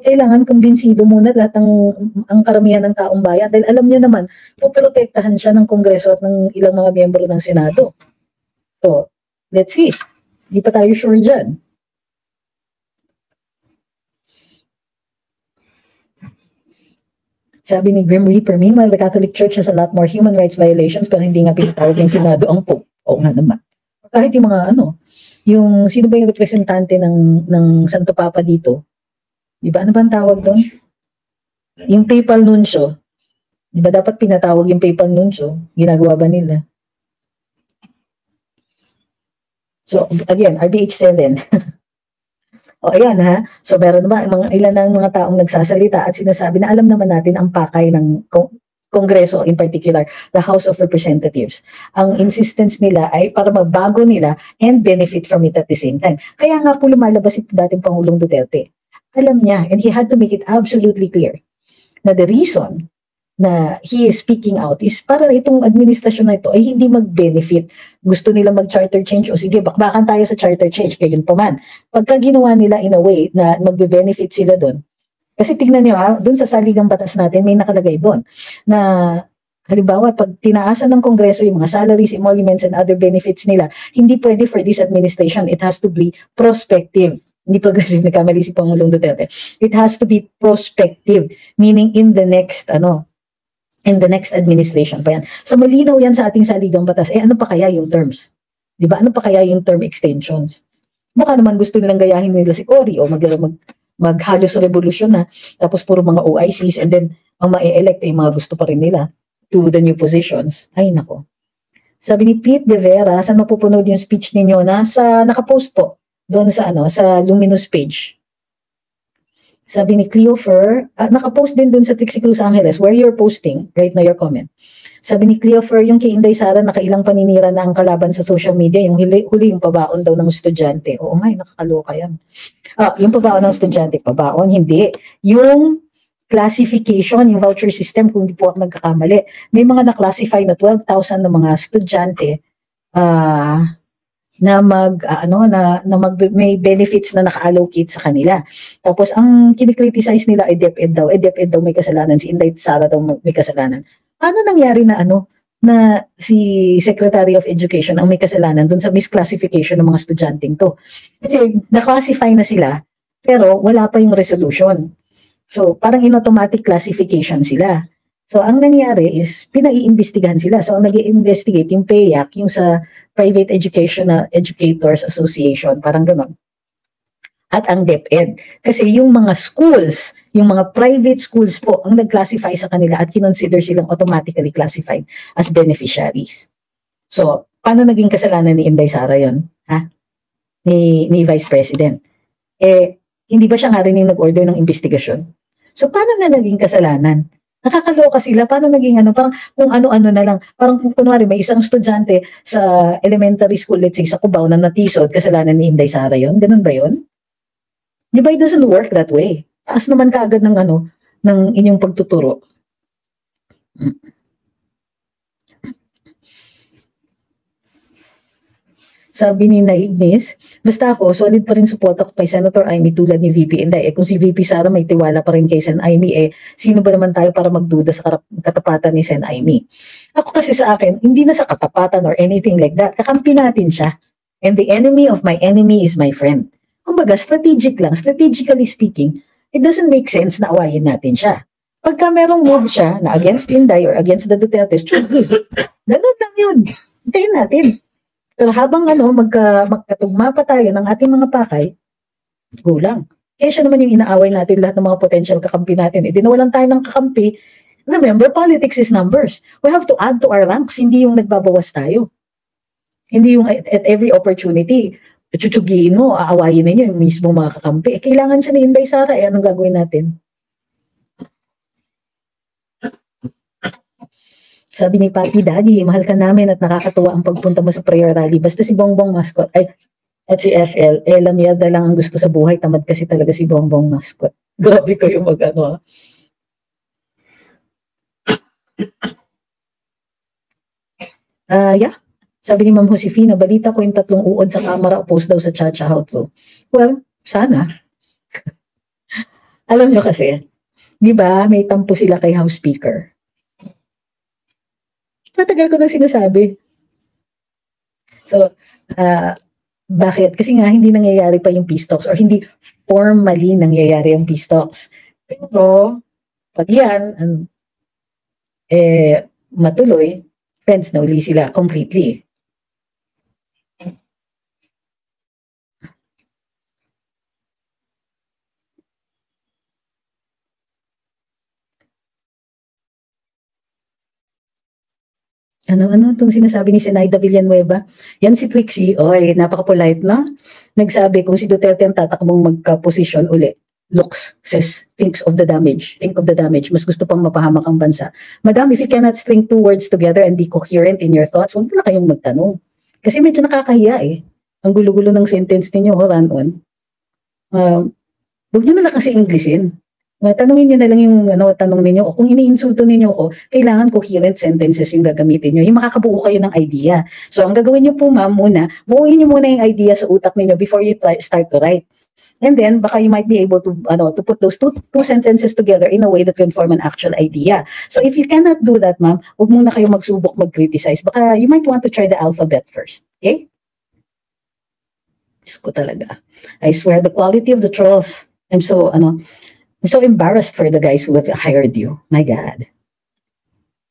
kailangan kumbinsido muna lahat ang karamihan ng taong bayan. Dahil alam niyo naman, poprotektahan siya ng Kongreso at ng ilang mga miyembro ng Senado. So, let's see. Hindi pa tayo sure dyan. Sabi ni Grim Reaper, meanwhile, the Catholic Church has a lot more human rights violations pero hindi nga pinatawag yung Senado ang Pope. Oo nga naman. Kahit yung mga yung sino ba yung representante ng Santo Papa dito? Di ba? Ano ba ang tawag doon? Yung papal nuncio. Di ba dapat pinatawag yung papal nuncio? Ginagawa ba nila? So, again, RBH 7. O ayan so meron ba ilan ng mga taong nagsasalita at sinasabi na alam naman natin ang pakay ng Kongreso, in particular, the House of Representatives. Ang insistence nila ay para magbago nila and benefit from it at the same time. Kaya nga po lumalabas si dating Pangulong Duterte. Alam niya, and he had to make it absolutely clear, na the reason na he is speaking out is para itong administrasyon na ito ay hindi mag-benefit. Gusto nila mag-charter change, o sige, bakbakan tayo sa charter change, gayon pa man. Pagka ginawa nila in a way na magbe-benefit sila doon, kasi tignan niyo doon sa saligang batas natin, may nakalagay doon na halimbawa, pag tinaasan ng Kongreso yung mga salaries, emoluments, and other benefits nila, hindi pwede for this administration. It has to be prospective. Hindi progressive, nagkamali si Pangulong Duterte. It has to be prospective, meaning in the next administration pa yan. So malinaw yan sa ating saligang batas. Ano pa kaya yung terms? Di ba? Ano pa kaya yung term extensions? Mukha naman gusto nilang gayahin nila si Cory o maghalos revolusyon na tapos puro mga OICs and then ang ma-elect ay mga gusto pa rin nila to the new positions. Ay nako. Sabi ni Pete De Vera, saan mapupunod yung speech ninyo? Nakapost po doon sa sa Luminous page. Sabi ni Cleofer, nakapost din dun sa Trixie Cruz Angeles, where you're posting, right now your comment. Sabi ni Cleofer, yung kay Inday Sara, nakailang paninira na ang kalaban sa social media, yung huli yung pabaon daw ng estudyante. Oo nga, nakakaloka yan. Yung pabaon ng estudyante, pabaon, hindi. Yung classification, yung voucher system, kung hindi po ako nagkakamali, may mga na-classify na 12,000 na mga estudyante, na may benefits na naka-allocate sa kanila. Tapos ang kinikriticize nila ay DepEd daw. DepEd daw may kasalanan, si Inday Sara daw may kasalanan. Paano nangyari na na si Secretary of Education ang may kasalanan dun sa misclassification ng mga estudyanteng to? Kasi na-classify na sila, pero wala pa yung resolution. So parang in automatic classification sila. So ang nangyari is pinaiimbestigahan sila. So ang nag-i-investigate yung PEAC, yung sa Private Educational Educators Association, parang gano'n. At ang DepEd. Kasi yung mga schools, yung mga private schools po, ang nag-classify sa kanila at kinonsider silang automatically classified as beneficiaries. So, paano naging kasalanan ni Inday Sara yun? Ha? Ni Vice President. Hindi ba siya nga rin yung nag-order ng investigasyon? So, paano na naging kasalanan? Nakakaloka sila, paano naging parang kung ano-ano na lang, parang kung kunwari may isang estudyante sa elementary school, let's say sa Cubao na natisod, kasalanan ni Inday Sara yun, ganun ba yun? Di ba it doesn't work that way? Taas naman kaagad ng ng inyong pagtuturo. Sabi ni Naignis, basta ako, solid pa rin support ako kay Senator Amy tulad ni VP Inday. Kung si VP Sara may tiwala pa rin kay Sen Amy, sino ba naman tayo para magduda sa katapatan ni Sen Amy? Ako kasi sa akin, hindi na sa katapatan or anything like that. Kakampi natin siya. And the enemy of my enemy is my friend. Kumbaga, strategically speaking, it doesn't make sense na awayin natin siya. Pagka merong move siya na against Inday or against the Dutertes, ganun lang yun. Hintayin natin. Pero habang magkatugma pa tayo ng ating mga pakay, gulang. Kaya siya naman yung inaaway natin lahat ng mga potential kakampi natin. Dinawalan tayo ng kakampi. Remember, politics is numbers. We have to add to our ranks, hindi yung nagbabawas tayo. Hindi yung at every opportunity, chuchugiin mo, aawayin ninyo yung mismo mga kakampi. Kailangan siya ni Inday Sara, anong gagawin natin? Sabi ni Papi, Daddy, mahal ka namin at nakakatuwa ang pagpunta mo sa prayer rally. Basta si Bongbong Mascot, at si FL, lamyada lang ang gusto sa buhay. Tamad kasi talaga si Bongbong Mascot. Grabe kayo yeah. Sabi ni Ma'am Josefina, balita ko yung 3 uod sa kamera post daw sa Chacha House. Well, sana. Alam nyo kasi, di ba, may tampo sila kay House Speaker. Matagal ko na sinasabi. So, bakit? Kasi nga, hindi nangyayari pa yung peace talks or hindi formally nangyayari yung peace talks. Pero, pag yan, matuloy, friends na uli sila completely. Ano itong sinasabi ni Zenaida Villanueva? Yan si Trixie, napaka-polite na. Nagsabi kung si Duterte ang tatakbong magka-posisyon uli. Looks, says, think of the damage. Mas gusto pang mapahamak ang bansa. Madam, if you cannot string 2 words together and be coherent in your thoughts, huwag na kayong magtanong. Kasi medyo nakakahiya Ang gulo-gulo ng sentence ninyo, run-on. Huwag nyo na lang kasi Englishin. Tanungin nyo na lang yung tanong ninyo. O kung iniinsulto ninyo ko, kailangan coherent sentences yung gagamitin nyo. Yung makakabuo kayo ng idea. So, ang gagawin nyo po, ma'am, buuin nyo muna yung idea sa utak ninyo before you start to write. And then, baka you might be able to put those two sentences together in a way that can form an actual idea. So, if you cannot do that, ma'am, huwag muna kayo magsubok mag-criticize. Baka you might want to try the alphabet first. Okay? Diyos ko talaga. I swear, the quality of the trolls, I'm so embarrassed for the guys who have hired you. My God.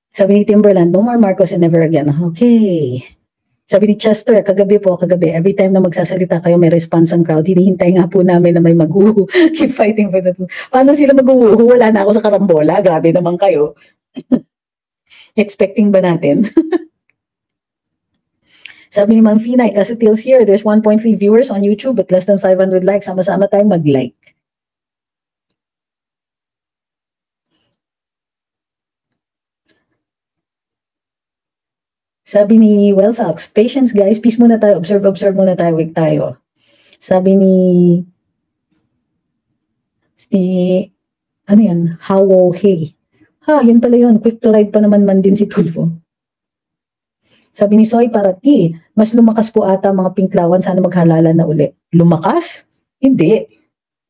Sabi ni Timberland, no more Marcos and never again. Okay. Sabi ni Chester, kagabi, every time na magsasalita kayo, may response ang crowd. Hinihintay nga po namin na may mag-uhu. Keep fighting for that. Paano sila mag-uhu? Wala na ako sa karambola. Grabe naman kayo. Expecting ba natin? Sabi ni Ma'am Fina, Casutil's here. There's 1.3 viewers on YouTube at less than 500 likes. Sama-sama tayo mag-like. Sabi ni Wellfax, patience guys, peace muna tayo, observe muna tayo, wait tayo. Sabi ni Hawo Hey. Yun pala yun, quick to ride pa naman din si Tulfo. Sabi ni Soy Parati, mas lumakas po ata mga pinklawan, sana maghalalan na uli. Lumakas? Hindi.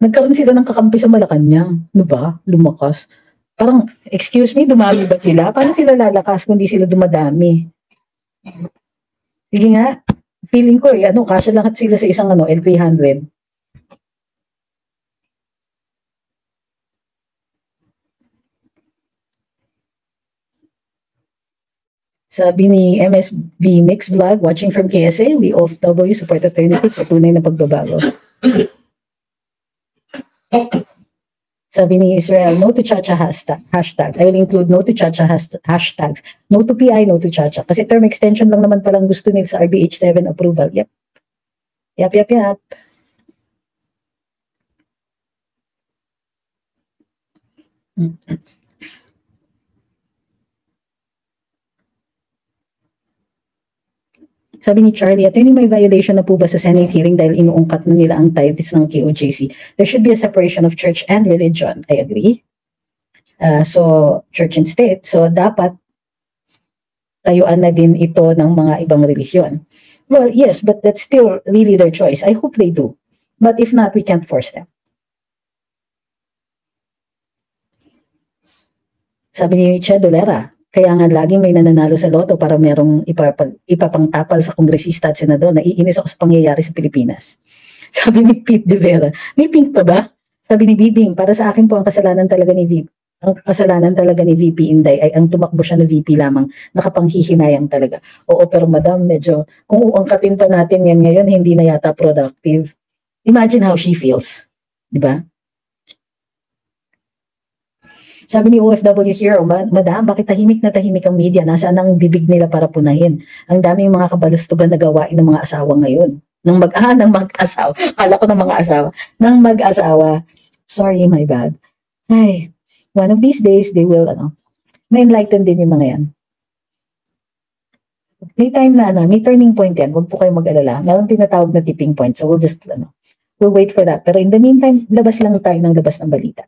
Nagkaroon sila ng kakampi sa Malacanang. Ano ba? Lumakas. Parang, excuse me, dumami ba sila? Paano sila lalakas kung di sila dumadami? Sige nga, feeling ko kasya lahat sila sa isang L300. Sabi ni MSB Mix Vlog, watching from KSA, we OFW support alternative sa tunay na pagbabago. Sabi ni Israel, no to Chacha hashtag. I will include no to Chacha hashtags. No to PI, no to Chacha. Kasi term extension lang naman palang gusto nila sa RBH 7 approval. Yep. Yep. Sabi ni Charlie, attorney, may violation na po ba sa Senate hearing dahil inuungkat na nila ang titles ng KOJC? There should be a separation of church and religion. I agree. So, church and state. So, dapat tayuan na din ito ng mga ibang relihiyon. Well, yes, but that's still really their choice. I hope they do. But if not, we can't force them. Sabi ni Micha Dolera, kaya nga laging may nananalo sa loto para merong ipapangtapal sa kongresista at senador. Naiinis ako sa pangyayari sa Pilipinas. Sabi ni Pete De Vera, may pink pa ba? Sabi ni Bibing, para sa akin po ang kasalanan talaga ni VP Inday ay ang tumakbo siya na VP lamang, nakapanghihinayang talaga. Oo, pero madam, medyo, kung uangkatin pa natin yan ngayon, hindi na yata productive. Imagine how she feels. Diba? Sabi ni OFW Hero, madam, bakit tahimik na tahimik ang media? Nasaan ang bibig nila para punahin? Ang daming mga kabalustugan na gawain ng mga asawa ngayon. Ng mag-asawa. Kala ko ng mga asawa. Ng mag-asawa. Sorry, my bad. Ay, one of these days, they will, may enlighten din yung mga yan. May time na, may turning point yan. Huwag po kayong mag-alala. Mayroong tinatawag na tipping point. So we'll just, we'll wait for that. Pero in the meantime, labas lang tayo ng labas ng balita.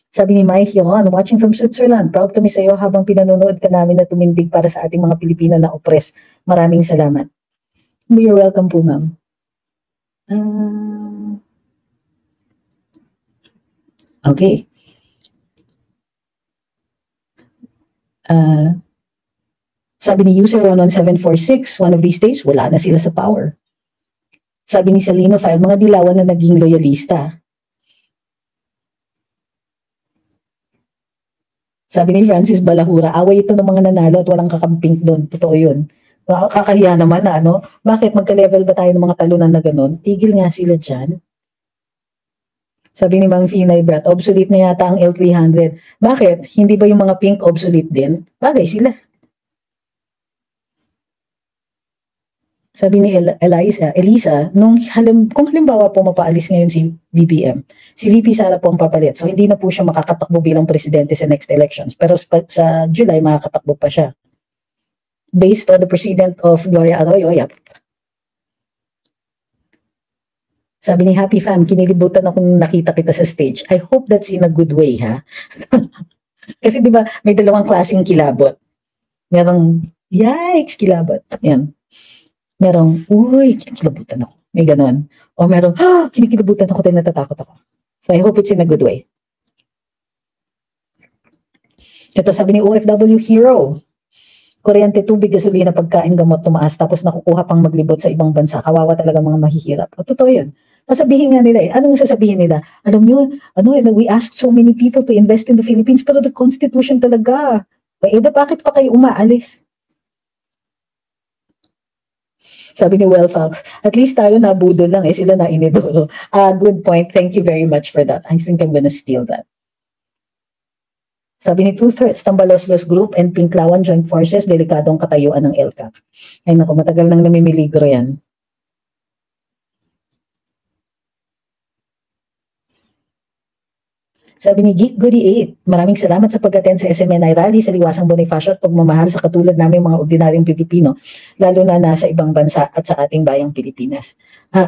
Sabi ni Mike Hiron, watching from Switzerland, proud kami sa iyo habang pinanonood ka namin na tumindig para sa ating mga Pilipino na oppress. Maraming salamat. You're welcome po, ma'am. Okay. Sabi ni user 11746, one of these days, wala na sila sa power. Sabi ni Salino File, mga dilawan na naging loyalista. Sabi ni Francis Balahura, away ito ng mga nanalo at walang kakamping doon. Totoo yun. Kakahiya naman na, Bakit magka-level ba tayo ng mga talunan na gano'n? Tigil nga sila dyan. Sabi ni Mang Finay Brat, obsolete na yata ang L300. Bakit? Hindi ba yung mga pink obsolete din? Bagay sila. Sabi ni Elisa, kung halimbawa po mapaalis ngayon si BBM, si VP Sara po ang papalit. So hindi na po siya makakatakbo bilang presidente sa next elections. Pero sa July, makakatakbo pa siya. Based on the president of Gloria Arroyo, yep. Sabi ni Happy Fam, kinilibutan ako nung nakita kita sa stage. I hope that's in a good way, ha? Kasi di ba may dalawang klaseng kilabot. Merong, yikes, kilabot. Yan. Merong, uy, kinikilabutan ako. May ganon. O merong, kinikilabutan ako dahil natatakot ako. So I hope it's in a good way. Ito sabi ni OFW Hero, kuryente, tubig, gasolina, pagkain, gamot, tumaas, tapos nakukuha pang maglibot sa ibang bansa. Kawawa talaga mga mahihirap. O totoo yun. Sasabihin nga nila Anong sasabihin nila? Alam nyo, we asked so many people to invest in the Philippines, pero the Constitution talaga. Bakit pa kayo umaalis? Sabi ni Wellfax, at least tayo nabudol lang, sila na inidoro. Good point. Thank you very much for that. I think I'm gonna steal that. Sabi ni Two Threats, Tambaloslos Group and Pinklawan Joint Forces, delikadong katayuan ng LCAC. Ay naku, matagal nang namimiligro yan. Sabi ni Geek Goody 8, maraming salamat sa pag-attend sa SMNI Rally sa Liwasang Bonifacio at pagmamahal sa katulad namin mga ordinaryong Pilipino, lalo na nasa ibang bansa at sa ating bayang Pilipinas.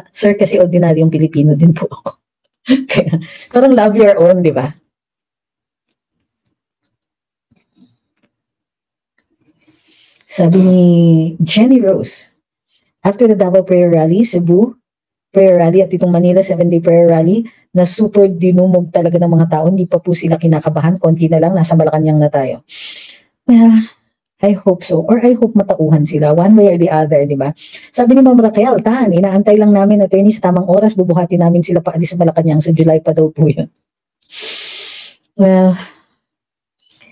Sir, kasi ordinaryong Pilipino din po ako. Kaya, parang love your own, di ba? Sabi ni Jenny Rose, after the Davao Prayer Rally, Cebu Prayer Rally at itong Manila 7-day Prayer Rally, na super dinumog talaga ng mga tao, hindi pa po sila kinakabahan, konti na lang, nasa Malacanang na tayo. Well, I hope so. Or I hope matauhan sila, one way or the other, di ba? Sabi ni Ma'am Raquel, inaantay lang namin, attorney, sa tamang oras, bubuhatin namin sila paalis sa Malacanang, sa July pa daw po yun. Well,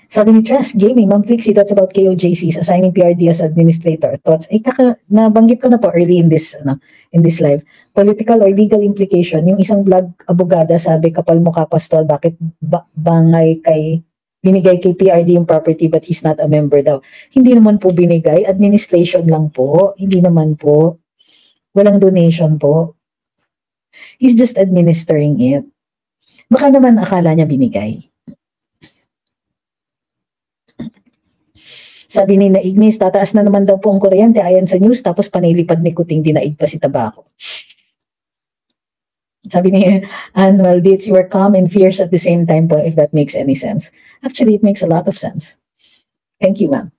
sabi ni Trust Gaming, Ma'am Trixie, that's about KOJC's assigning PRD as administrator. Thoughts? Nabanggit ko na po early in this live. Political or legal implication, yung isang blog abogada sabi, kapal mukha pastol, bakit binigay kay PRD yung property but he's not a member daw. Hindi naman po binigay, administration lang po. Hindi naman po. Walang donation po. He's just administering it. Baka naman akala niya binigay. Sabi ni Ignis, tataas na naman daw po ang kuryente ayon sa news, tapos panilipad ni Kuting, dinaig pa si Tabako. Sabi ni Annual Dates, you are calm and fierce at the same time po, if that makes any sense. Actually, it makes a lot of sense. Thank you, ma'am.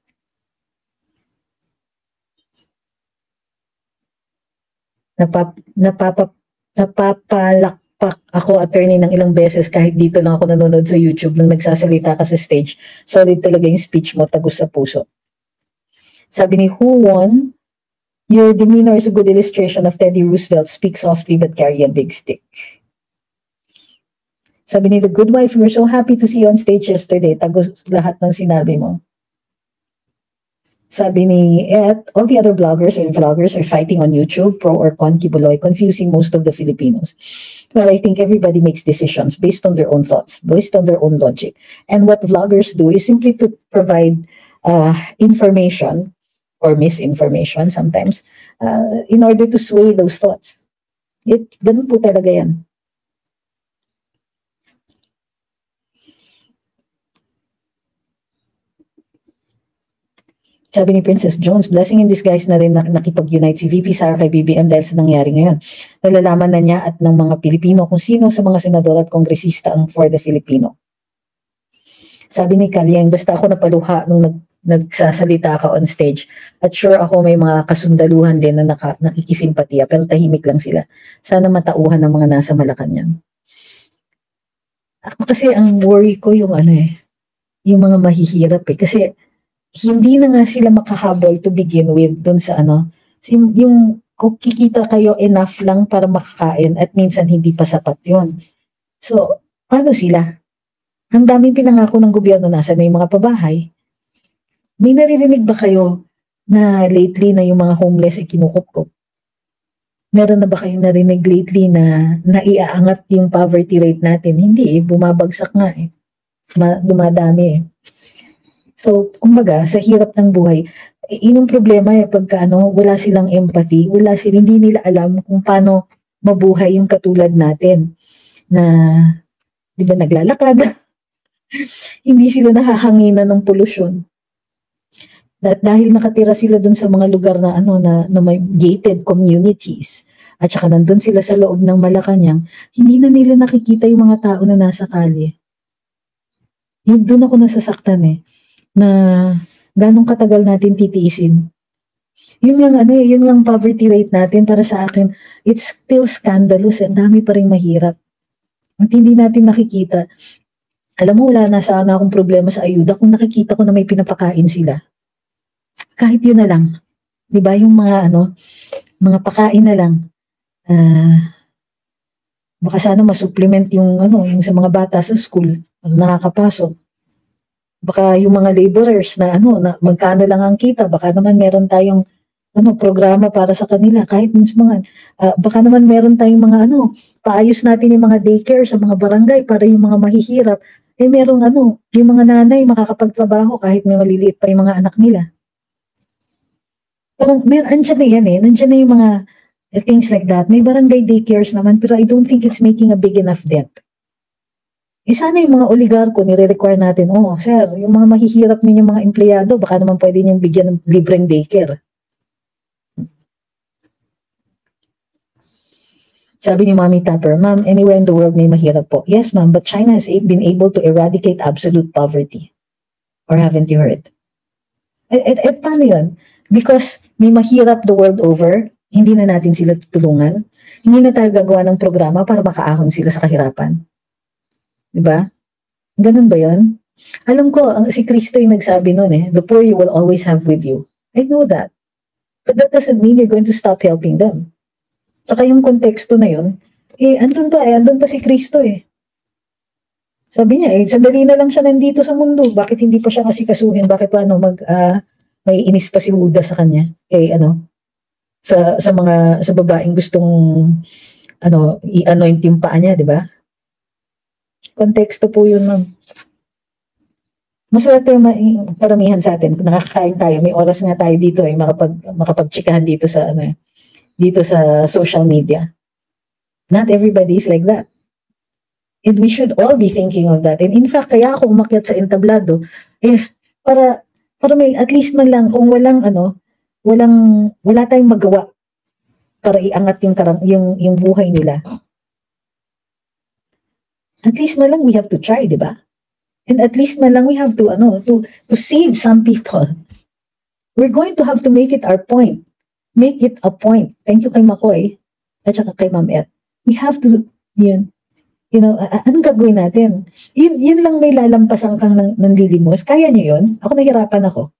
Napapalakpak ako, attorney, ng ilang beses kahit dito lang ako nanonood sa YouTube nang nagsasalita ka sa stage. Solid talaga yung speech mo, tagus sa puso. Sabi ni Who Won, your demeanor is a good illustration of Teddy Roosevelt. Speak softly but carry a big stick. Sabi ni The Good Wife, we were so happy to see you on stage yesterday. Tagus lahat ng sinabi mo. Sabi ni Ed, all the other bloggers and vloggers are fighting on YouTube, pro or con Kibuloy, confusing most of the Filipinos. Well, I think everybody makes decisions based on their own thoughts, based on their own logic. And what vloggers do is simply to provide information or misinformation sometimes in order to sway those thoughts. Ganun po talaga yan. Sabi ni Princess Jones, blessing in disguise na rin nakipag-unite si VP Sara kay BBM dahil sa nangyari ngayon. Nalalaman na niya at ng mga Pilipino kung sino sa mga senador at kongresista ang for the Filipino. Sabi ni Kalyang, basta ako napaluha nung nagsasalita ka on stage. At sure ako may mga kasundaluhan din na nakikisimpatiya pero tahimik lang sila. Sana matauhan ng mga nasa Malacanang. Ako kasi ang worry ko yung yung mga mahihirap kasi hindi na nga sila makahabol to begin with dun sa yung kung kikita kayo enough lang para makakain at minsan hindi pa sapat yun. So, paano sila? Ang daming pinangako ng gobyerno, nasa na yung mga pabahay. May naririnig ba kayo na lately na yung mga homeless ay kinukupkop? Meron na ba kayong narinig lately na naiaangat yung poverty rate natin? Hindi bumabagsak nga dumadami So, kumbaga, sa hirap ng buhay, yun ang problema pagka wala silang empathy, hindi nila alam kung paano mabuhay yung katulad natin na, di ba, naglalakad. Hindi sila nahahanginan ng polusyon. Dahil nakatira sila dun sa mga lugar na na may gated communities at saka nandun sila sa loob ng Malacanang, hindi na nila nakikita yung mga tao na nasa kalye. Doon ako nasasaktan na ganong katagal natin titiisin. Yun lang poverty rate natin para sa akin, it's still scandalous, ang dami pa rin mahirap. At hindi natin nakikita. Alam mo, wala na sana akong problema sa ayuda kung nakikita ko na may pinapakain sila. Kahit yun na lang. 'Di ba yung mga mga pakain na lang. Baka sana ma-supplement yung yung sa mga bata sa school, nakakapasok. Baka yung mga laborers na na magkano lang ang kita, baka naman meron tayong programa para sa kanila kahit mga baka naman meron tayong mga paayos natin yung mga daycare sa mga barangay para yung mga mahihirap merong yung mga nanay makakapagtrabaho kahit may maliliit pa yung mga anak nila. Parang andyan na yan nandiyan na yung mga things like that. May barangay daycares naman pero I don't think it's making a big enough dent. Sana yung mga oligarko nire-require natin, sir, yung mga mahihirap ninyong mga empleyado, baka naman pwede niyong bigyan ng libreng daycare. Sabi ni Mommy Tapper, ma'am, anywhere in the world may mahirap po. Yes, ma'am, but China has been able to eradicate absolute poverty. Or haven't you heard? Paano yun? Because may mahirap the world over, hindi na natin sila tutulungan, hindi na tayo gagawa ng programa para makaahon sila sa kahirapan. Diba? Ganun ba yun? Alam ko, si Kristo yung nagsabi nun the poor you will always have with you. I know that. But that doesn't mean you're going to stop helping them. Saka yung konteksto na yun, andun pa si Kristo Sabi niya, sandali na lang siya nandito sa mundo. Bakit hindi pa siya kasikasuhin? Bakit pa may inis pa si Judas sa kanya? Sa babaeng gustong i-anoint yung paa niya, di ba? Konteksto po yun, ma'am. Maswerte yung paramihan sa atin. Nakakain tayo, may oras nga tayo dito makapagtsikahan dito sa social media. Not everybody is like that. And we should all be thinking of that. And in fact, kaya ako umakyat sa entablado, para may at least man lang, kung wala tayong magawa para iangat yung buhay nila. At least man lang we have to try, di ba? And at least man lang we have to save some people. We're going to have to make it our point. Make it a point. Thank you kay Makoy at saka kay Ma'am Et. We have to, anong gagawin natin? Yun lang may lalampasan kang nanlilimos. Kaya nyo yun? Ako nahirapan ako.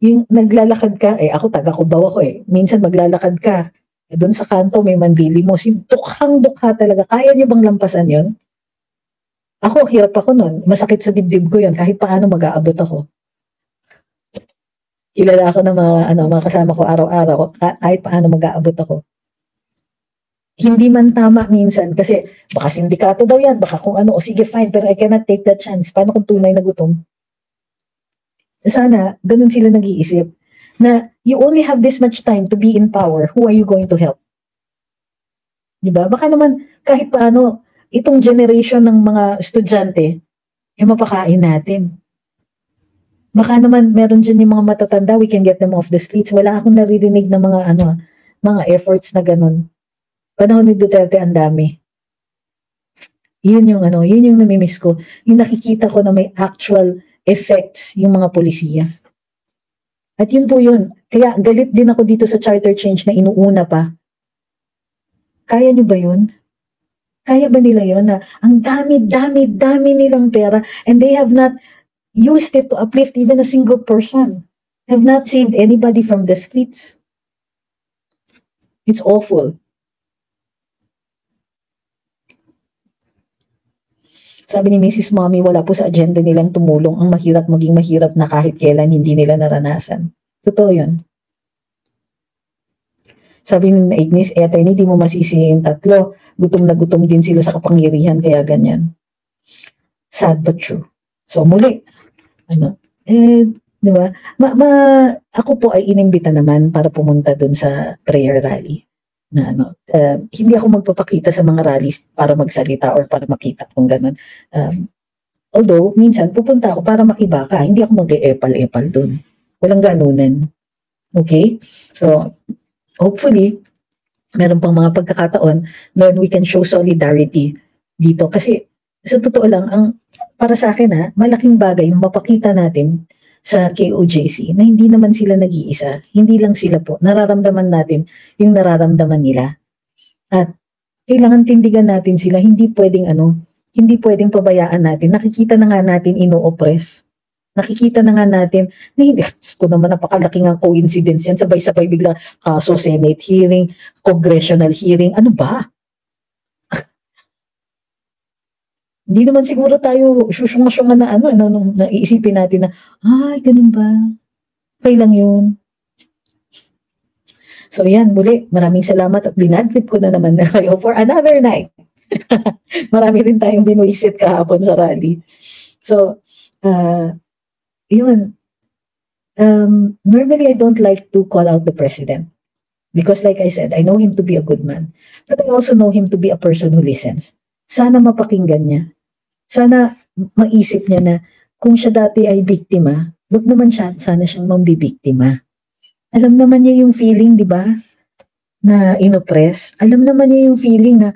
Yung naglalakad ka, ako taga-Cubao ako Minsan maglalakad ka, doon sa kanto may manlilimos. Yung dukhang-dukha talaga. Kaya nyo bang lampasan yun? Ako, hirap ako nun. Masakit sa dibdib ko yun. Kahit paano mag-aabot ako. Kilala ako ng mga kasama ko araw-araw. Kahit paano mag-aabot ako. Hindi man tama minsan. Kasi baka sindikato daw yan. Baka kung o sige fine. Pero I cannot take that chance. Paano kung tunay na gutom? Sana, ganun sila nag-iisip. Na you only have this much time to be in power. Who are you going to help? Diba? Baka naman kahit paano itong generation ng mga estudyante, mapakain natin. Baka naman meron dyan yung mga matatanda, we can get them off the streets. Wala akong naririnig na mga efforts na ganun. Panahon ni Duterte ang dami. Yun yung namimiss ko. Yung nakikita ko na may actual effects yung mga polisiya. At yun po yun. Kaya galit din ako dito sa charter change na inuuna pa. Kaya nyo ba yun? Kaya ba nila yun na ang dami nilang pera and they have not used it to uplift even a single person? Have not saved anybody from the streets. It's awful. Sabi ni Mrs. Mommy, wala po sa agenda nilang tumulong ang mahirap maging mahirap na kahit kailan hindi nila naranasan. Totoo yun. Sabi ni Agnes, hindi mo masisi yung tatlo. Gutom na gutom din sila sa kapangyarihan, kaya ganyan. Sad but true. So muli, di ba? Ako po ay inimbita naman para pumunta dun sa prayer rally. Na hindi ako magpapakita sa mga rallies para magsalita or para makita kung gano'n. Although, minsan pupunta ako para makibaka. Hindi ako mag-e-epal-epal dun. Walang ganunan. Okay? So, hopefully, meron pang mga pagkakataon when we can show solidarity dito. Kasi, sa totoo lang, para sa akin malaking bagay yung mapakita natin sa KOJC na hindi naman sila nag-iisa. Hindi lang sila po. Nararamdaman natin yung nararamdaman nila. At kailangan tindigan natin sila. Hindi pwedeng pabayaan natin. Nakikita na nga natin ino-oppress. Nakikita na nga natin na hindi ko naman napakalaking ang coincidence yan. Sabay-sabay bigla kaso, Senate hearing, congressional hearing. Ano ba? Hindi naman siguro tayo susunga-sunga na na iisipin natin na, ay, ganun ba? Okay lang yun. So yan, muli, maraming salamat at binadtrip ko na naman na kayo for another night. Marami rin tayong binuisit kahapon sa rally. So, yun. Normally, I don't like to call out the president. Because like I said, I know him to be a good man. But I also know him to be a person who listens. Sana mapakinggan niya. Sana maisip niya na kung siya dati ay biktima, wag naman sana siyang mambibiktima. Alam naman niya yung feeling, di ba? Na inoppress. Alam naman niya yung feeling na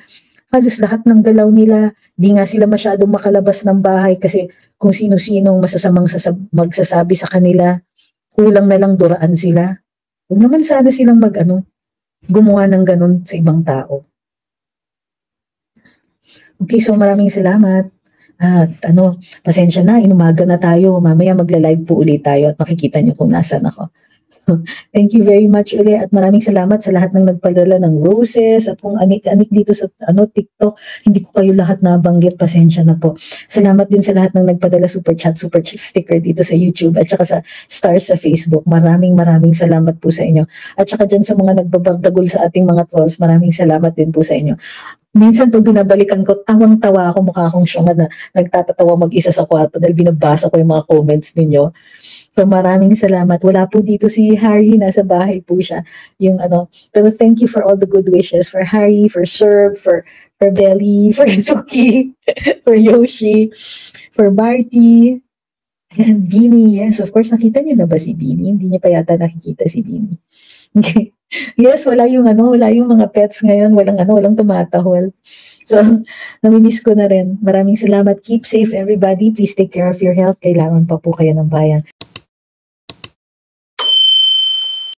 halos lahat ng galaw nila, di nga sila masyadong makalabas ng bahay kasi kung sino-sinong masasamang magsasabi sa kanila, kulang na lang duraan sila. Huwag naman sana silang gumawa ng ganun sa ibang tao. Okay, so maraming salamat. At pasensya na, inumaga na tayo. Mamaya magla-live po ulit tayo at makikita niyo kung nasan ako. Thank you very much ulit at maraming salamat sa lahat ng nagpadala ng roses at kung anik-anik dito sa TikTok, hindi ko kayo lahat nabanggit, pasensya na po. Salamat din sa lahat ng nagpadala super chat sticker dito sa YouTube at saka sa stars sa Facebook. Maraming salamat po sa inyo. At saka dyan sa mga nagbabardagol sa ating mga trolls, maraming salamat din po sa inyo. Minsan pag binabalikan ko, tawang-tawa ako, mukha akong siyang nagtatatawa mag-isa sa kwarto dahil binabasa ko yung mga comments ninyo. So maraming salamat. Wala po dito si Harry, nasa bahay po siya. Pero thank you for all the good wishes for Harry, for Serb, for Belly, for Suki, for Yoshi, for Marty, and Beanie. Yes, of course, nakita niyo na ba si Beanie? Hindi niya pa yata nakikita si Beanie. Okay. Yes, wala yung mga pets ngayon, walang tumatahol. So, namimiss ko na rin. Maraming salamat. Keep safe everybody. Please take care of your health. Kailangan pa po kayo ng bayan.